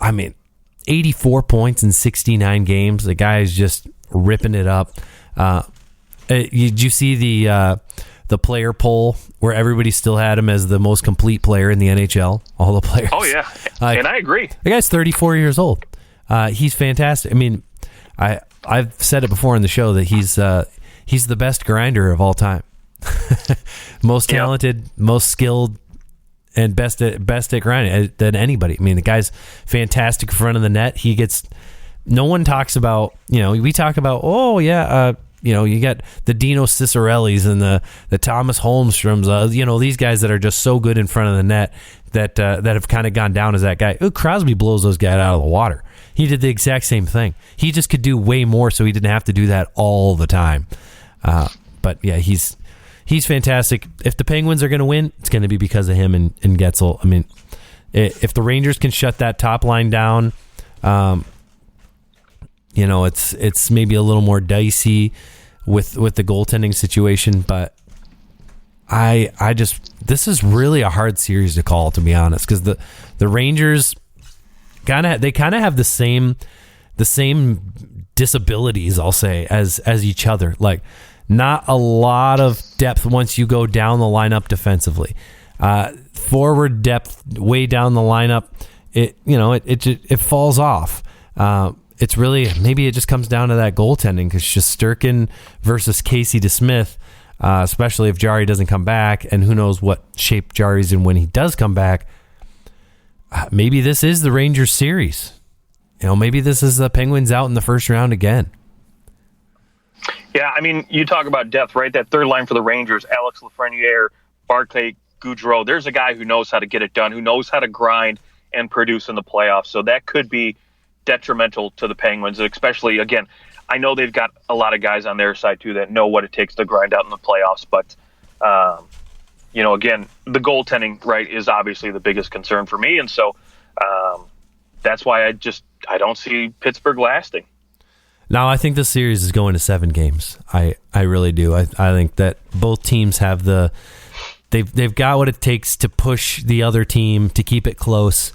84 points in 69 games. The guy is just ripping it up. Did you see the player poll where everybody still had him as the most complete player in the NHL? All the players. Oh, yeah. And I agree. The guy's 34 years old. He's fantastic. I've said it before in the show that he's the best grinder of all time. Most talented, most skilled, and best at grinding than anybody. The guy's fantastic in front of the net. No one talks about, we talk about, you got the Dino Ciccarellis and the Thomas Holmstroms, these guys that are just so good in front of the net that have kind of gone down as that guy. Crosby blows those guys out of the water. He did the exact same thing. He just could do way more, so he didn't have to do that all the time. But yeah, he's he's fantastic. If the Penguins are going to win, it's going to be because of him and Getzel. I mean, if the Rangers can shut that top line down, it's maybe a little more dicey with the goaltending situation, but this is really a hard series to call, to be honest, because the Rangers kind of have the same disabilities, I'll say, as each other. Like, not a lot of depth once you go down the lineup defensively. Forward depth way down the lineup, it falls off. It's really, maybe it just comes down to that goaltending, because Shesterkin versus Casey DeSmith, especially if Jari doesn't come back, and who knows what shape Jari's in when he does come back. Maybe this is the Rangers series. Maybe this is the Penguins out in the first round again. Yeah, I mean, you talk about depth, right? That third line for the Rangers, Alex Lafreniere, Barclay Goodrow. There's a guy who knows how to get it done, who knows how to grind and produce in the playoffs. So that could be detrimental to the Penguins, especially, again, I know they've got a lot of guys on their side, too, that know what it takes to grind out in the playoffs. But, again, the goaltending, right, is obviously the biggest concern for me. And so that's why I don't see Pittsburgh lasting. Now, I think this series is going to 7 games. I really do. I think that both teams have they've got what it takes to push the other team, to keep it close.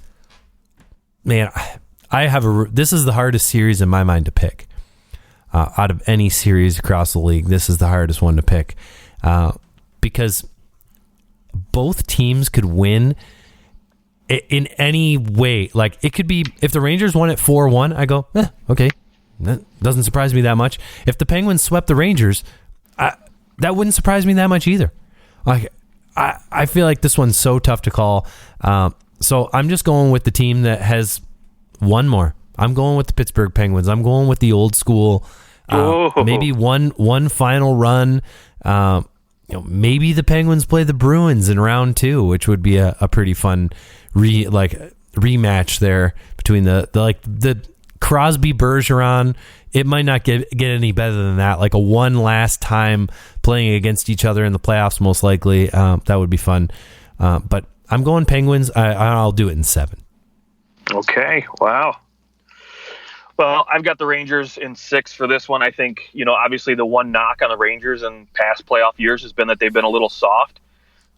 Man, this is the hardest series in my mind to pick. Out of any series across the league, this is the hardest one to pick, because both teams could win in any way. Like, it could be, if the Rangers won at 4-1, I go, okay, that doesn't surprise me that much. If the Penguins swept the Rangers, that wouldn't surprise me that much either. Like, I feel like this one's so tough to call. So I'm just going with the team that has one more. I'm going with the Pittsburgh Penguins. I'm going with the old school. Maybe one final run. Maybe the Penguins play the Bruins in round 2, which would be a pretty fun rematch there between the Crosby Bergeron. It might not get any better than that. Like a one last time playing against each other in the playoffs, most likely. That would be fun. But I'm going Penguins. I'll do it in 7. Okay. Wow. Well, I've got the Rangers in 6 for this one. I think, obviously the one knock on the Rangers in past playoff years has been that they've been a little soft.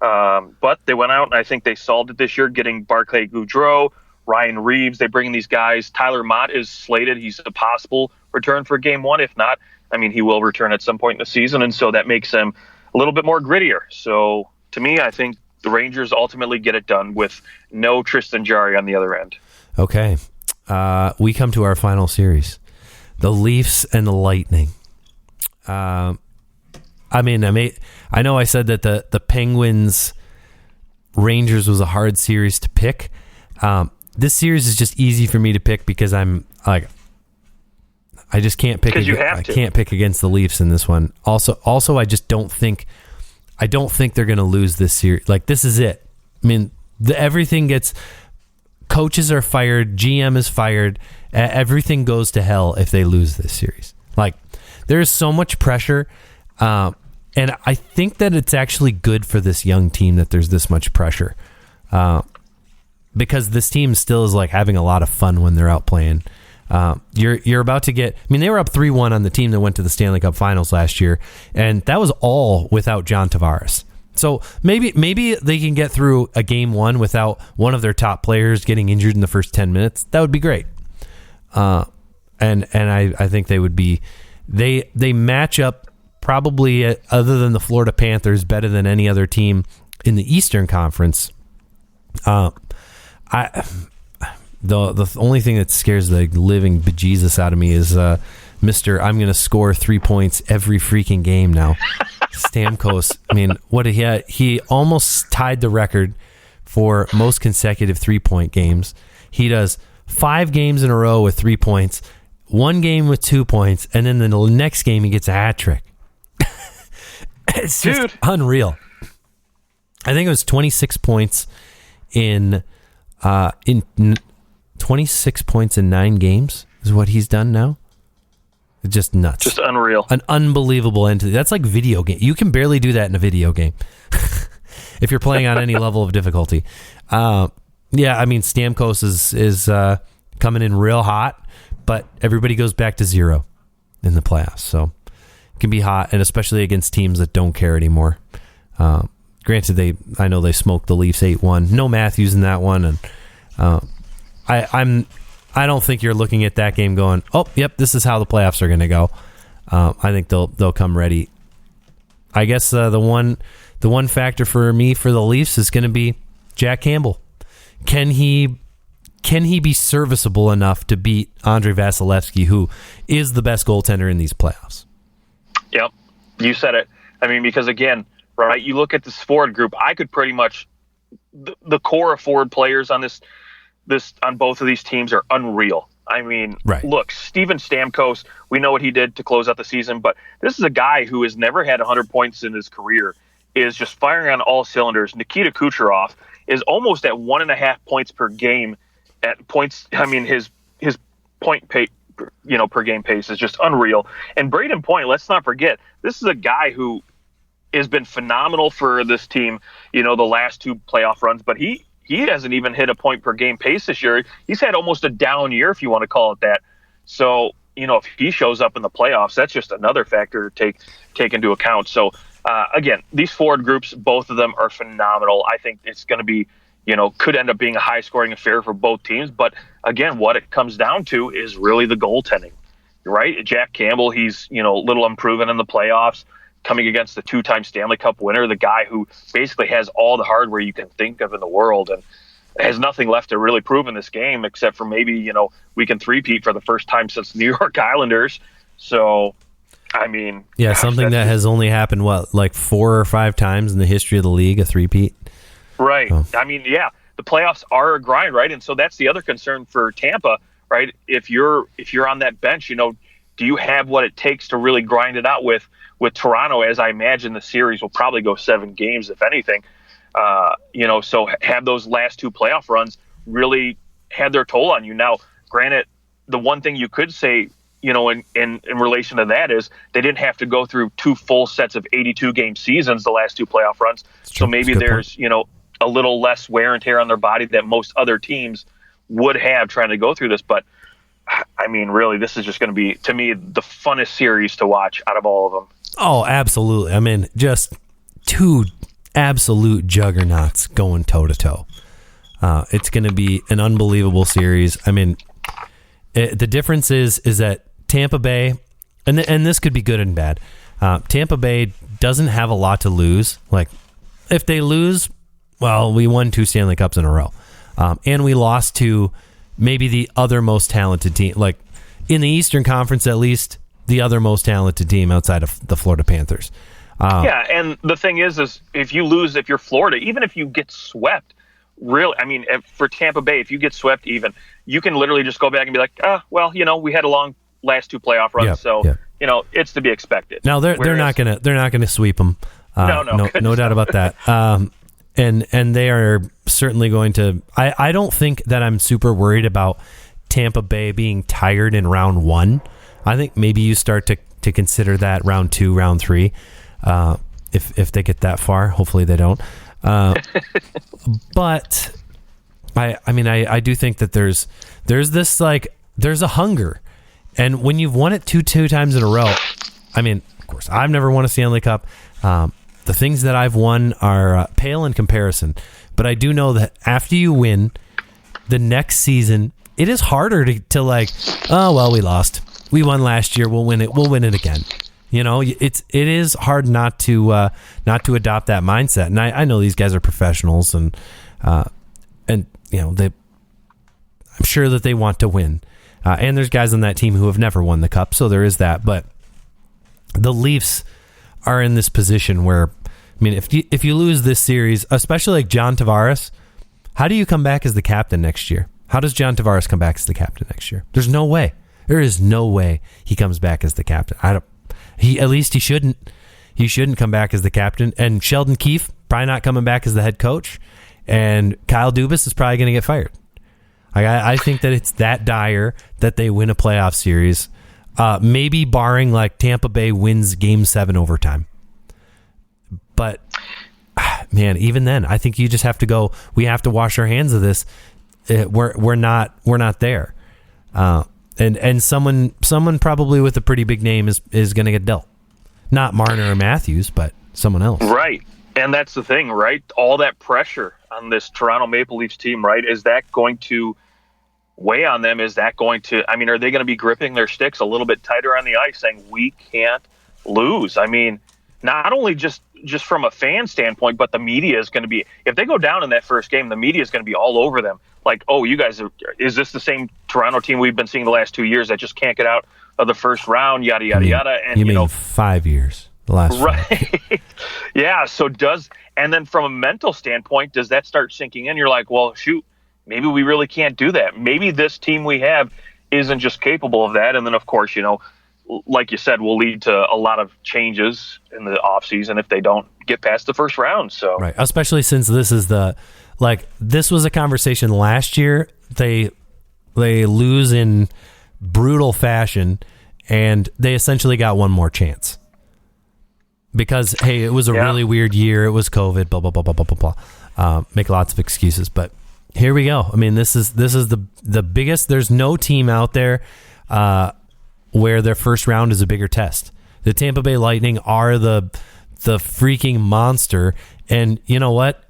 But they went out, and I think they solved it this year, getting Barclay Goodrow, Ryan Reeves. They bring in these guys. Tyler Mott is slated. He's a possible return for game 1. If not, he will return at some point in the season, and so that makes him a little bit more grittier. So to me, I think the Rangers ultimately get it done with no Tristan Jarry on the other end. Okay. We come to our final series, the Leafs and the Lightning. I know I said that the Penguins Rangers was a hard series to pick. This series is just easy for me to pick because I'm like, I just can't pick. I can't pick against the Leafs in this one. Also, I just don't think they're going to lose this series. Like, this is it. Everything gets. Coaches are fired. GM is fired. Everything goes to hell if they lose this series. Like, there's so much pressure. And I think that it's actually good for this young team that there's this much pressure. Because this team still is like having a lot of fun when they're out playing. You're about to get, they were up 3-1 on the team that went to the Stanley Cup Finals last year. And that was all without John Tavares. So maybe they can get through a game 1 without one of their top players getting injured in the first 10 minutes. That would be great. And I think they would be, they match up probably other than the Florida Panthers better than any other team in the Eastern Conference. The only thing that scares the living bejesus out of me is Mr. I'm going to score 3 points every freaking game now. Stamkos, what he had, he almost tied the record for most consecutive 3-point games. He does 5 games in a row with 3 points, 1 game with 2 points, and then the next game he gets a hat trick. It's just unreal. I think it was 26 points in 26 points in 9 games is what he's done now. Just nuts. Just unreal. An unbelievable entity. That's like video game. You can barely do that in a video game if you're playing on any level of difficulty. Yeah, I mean, Stamkos is coming in real hot, but everybody goes back to 0 in the playoffs. So it can be hot, and especially against teams that don't care anymore. Granted, I know they smoked the Leafs 8-1. No Matthews in that one, and I don't think you're looking at that game going, oh, yep, this is how the playoffs are going to go. I think they'll come ready. I guess the one factor for me for the Leafs is going to be Jack Campbell. Can he be serviceable enough to beat Andrei Vasilevsky, who is the best goaltender in these playoffs? Yep, you said it. I mean, because again, right, you look at this forward group, I could pretty much the core of forward players on this on both of these teams are unreal. I mean, right. Look, Steven Stamkos, we know what he did to close out the season, but this is a guy who has never had 100 points in his career, is just firing on all cylinders. Nikita Kucherov is almost at 1.5 points per game at points. I mean, his point pay, per game pace is just unreal. And Braden Point, let's not forget, this is a guy who has been phenomenal for this team, the last 2 playoff runs, but he hasn't even hit a point per game pace this year. He's had almost a down year, if you want to call it that. So, if he shows up in the playoffs, that's just another factor to take into account. So, again, these forward groups, both of them are phenomenal. I think it's going to be, could end up being a high-scoring affair for both teams. But, again, what it comes down to is really the goaltending, right? Jack Campbell, he's, little unproven in the playoffs, coming against the 2-time Stanley Cup winner, the guy who basically has all the hardware you can think of in the world and has nothing left to really prove in this game except for maybe, we can three-peat for the first time since New York Islanders. So, I mean... Yeah, something that has only happened, like 4 or 5 times in the history of the league, a three-peat? Right. Oh. I mean, yeah, the playoffs are a grind, right? And so that's the other concern for Tampa, right? If you're on that bench, do you have what it takes to really grind it out with Toronto, as I imagine the series will probably go 7 games, if anything. So have those last 2 playoff runs really had their toll on you. Now, granted, the one thing you could say, in relation to that is they didn't have to go through 2 full sets of 82-game seasons the last 2 playoff runs. So maybe there's, a little less wear and tear on their body that most other teams would have trying to go through this. But, I mean, really, this is just going to be, to me, the funnest series to watch out of all of them. Oh, absolutely. I mean, just 2 absolute juggernauts going toe-to-toe. It's going to be an unbelievable series. I mean, the difference is that Tampa Bay, and this could be good and bad, Tampa Bay doesn't have a lot to lose. Like, if they lose, well, we won 2 Stanley Cups in a row. And we lost to maybe the other most talented team. Like, in the Eastern Conference, at least, the other most talented team outside of the Florida Panthers. Yeah, and the thing is if you're Florida, even if you get swept, really, I mean, for Tampa Bay, if you get swept even, you can literally just go back and be like, we had a long last 2 playoff runs, it's to be expected. Now they're not gonna sweep them. No doubt about that. And they are certainly going to. I don't think that I'm super worried about Tampa Bay being tired in round 1. I think maybe you start to consider that round 2, round 3, if they get that far. Hopefully they don't. But I do think that there's this there's a hunger, and when you've won it two times in a row, I mean, of course, I've never won a Stanley Cup. The things that I've won are pale in comparison, but I do know that after you win the next season, it is harder to we lost. We won last year. We'll win it. We'll win it again. It is hard not to adopt that mindset. And I know these guys are professionals, and I'm sure that they want to win. And there's guys on that team who have never won the cup, so there is that. But the Leafs are in this position where, I mean, if you lose this series, especially like John Tavares, how do you come back as the captain next year? How does John Tavares come back as the captain next year? There's no way. There is no way he comes back as the captain. At least he shouldn't. He shouldn't come back as the captain. And Sheldon Keefe probably not coming back as the head coach. And Kyle Dubas is probably going to get fired. I think that it's that dire that they win a playoff series Maybe barring like Tampa Bay wins Game 7 overtime. But man, even then, I think you just have to go. We have to wash our hands of this. We're not there. And someone probably with a pretty big name is going to get dealt. Not Marner or Matthews, but someone else. Right. And that's the thing, right? All that pressure on this Toronto Maple Leafs team, right? Is that going to weigh on them? Is that going to, I mean, are they going to be gripping their sticks a little bit tighter on the ice saying we can't lose? I mean, not only just from a fan standpoint, but the media is going to be, if they go down in that first game, the media is going to be all over them. Like, oh, you guys, is this the same Toronto team we've been seeing the last 2 years that just can't get out of the first round, yada, yada, yada. And you mean 5 years, the last right. Yeah, so and then from a mental standpoint, does that start sinking in? You're like, well, shoot, maybe we really can't do that. Maybe this team we have isn't just capable of that. And then, of course, like you said, will lead to a lot of changes in the offseason if they don't get past the first round. So right, especially since this is this was a conversation last year. They lose in brutal fashion, and they essentially got one more chance because hey, it was a really weird year. It was COVID. Blah blah blah blah blah blah blah. Make lots of excuses, but here we go. I mean, this is the biggest. There's no team out there where their first round is a bigger test. The Tampa Bay Lightning are the freaking monster, and you know what?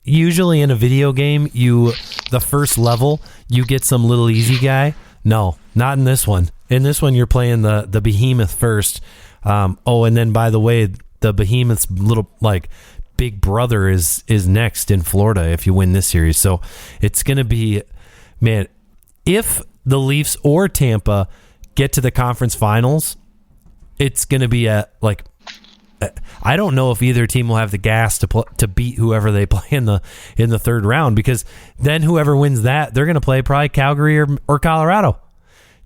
Usually in a video game, the first level, you get some little easy guy. No, not in this one. In this one, you're playing the behemoth first. And then by the way, the behemoth's little big brother is next in Florida if you win this series. So it's going to be, man, if the Leafs or Tampa get to the conference finals, it's going to be I don't know if either team will have the gas to beat whoever they play in the third round, because then whoever wins that, they're going to play probably Calgary or Colorado.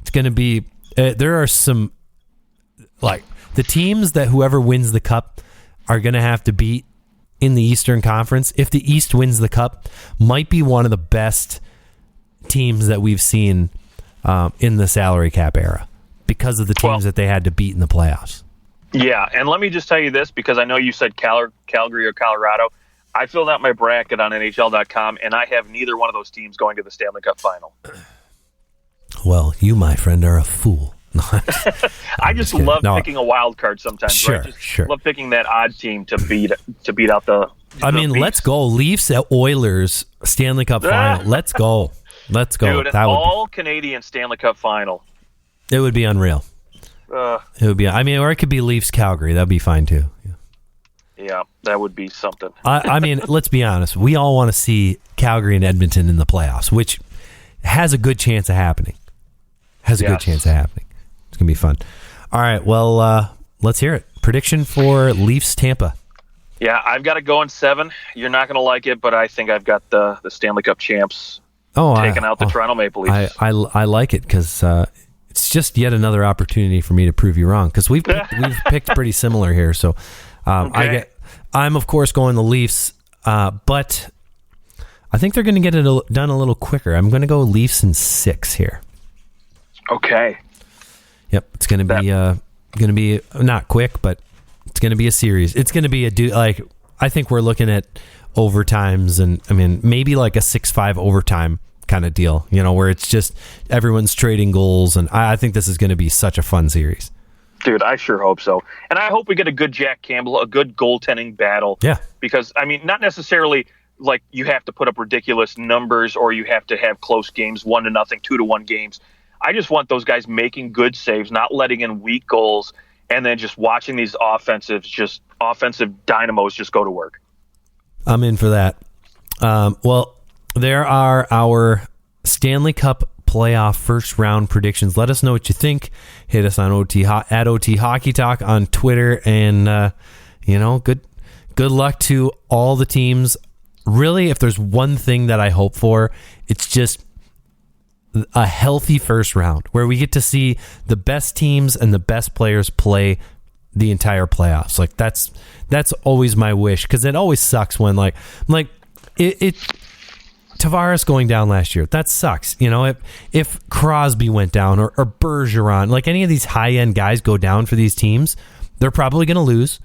It's going to be there are some the teams that whoever wins the cup are going to have to beat in the Eastern Conference. If the East wins the cup, might be one of the best teams that we've seen in the salary cap era because of the teams that they had to beat in the playoffs. Yeah, and let me just tell you this, because I know you said Calgary or Colorado. I filled out my bracket on NHL.com, and I have neither one of those teams going to the Stanley Cup final. Well, you, my friend, are a fool. I just love picking a wild card sometimes. Sure, right? Just love picking that odd team to beat out the Beefs. Let's go. Leafs at Oilers Stanley Cup final. Let's go. Let's go. Dude, all Canadian Stanley Cup final. It would be unreal. It would be. I mean, or it could be Leafs Calgary. That'd be fine too. Yeah, that would be something. I mean, let's be honest. We all want to see Calgary and Edmonton in the playoffs, which has a good chance of happening. It's gonna be fun. All right. Well, let's hear it. Prediction for Leafs Tampa. Yeah, I've got it going 7. You're not gonna like it, but I think I've got the Stanley Cup champs taking out the Toronto Maple Leafs. I like it because. It's just yet another opportunity for me to prove you wrong, because we've picked pretty similar here. So I'm of course going the Leafs, but I think they're going to get it done a little quicker. I'm going to go Leafs in 6 here. Okay. Yep, it's going to be not quick, but it's going to be a series. It's going to be I think we're looking at overtimes, and I mean maybe like a 6-5 overtime kind of deal, where it's just everyone's trading goals, and I think this is going to be such a fun series. Dude, I sure hope so. And I hope we get a good Jack Campbell, a good goaltending battle. Yeah. Because, I mean, not necessarily like you have to put up ridiculous numbers or you have to have close games, 1-0, 2-1 games. I just want those guys making good saves, not letting in weak goals, and then just watching these offensive dynamos just go to work. I'm in for that. Well, there are our Stanley Cup playoff first round predictions. Let us know what you think. Hit us on at OT Hockey Talk on Twitter, and good luck to all the teams. Really, if there's one thing that I hope for, it's just a healthy first round where we get to see the best teams and the best players play the entire playoffs. Like that's always my wish, because it always sucks when it Tavares going down last year, that sucks. If Crosby went down or Bergeron, like any of these high-end guys go down for these teams, they're probably going to lose.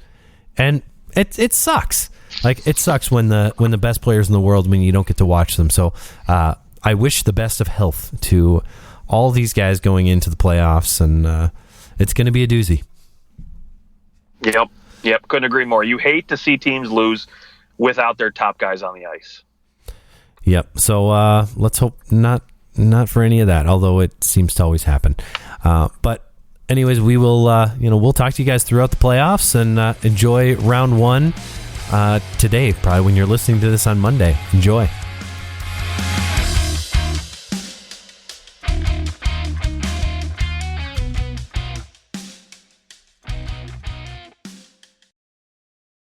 And it sucks. Like, it sucks when the best players in the world, when you don't get to watch them. So I wish the best of health to all these guys going into the playoffs, and it's going to be a doozy. Yep. Couldn't agree more. You hate to see teams lose without their top guys on the ice. Yep. So let's hope not for any of that, although it seems to always happen. But anyways, we will we'll talk to you guys throughout the playoffs, and enjoy round one today, probably when you're listening to this on Monday. Enjoy.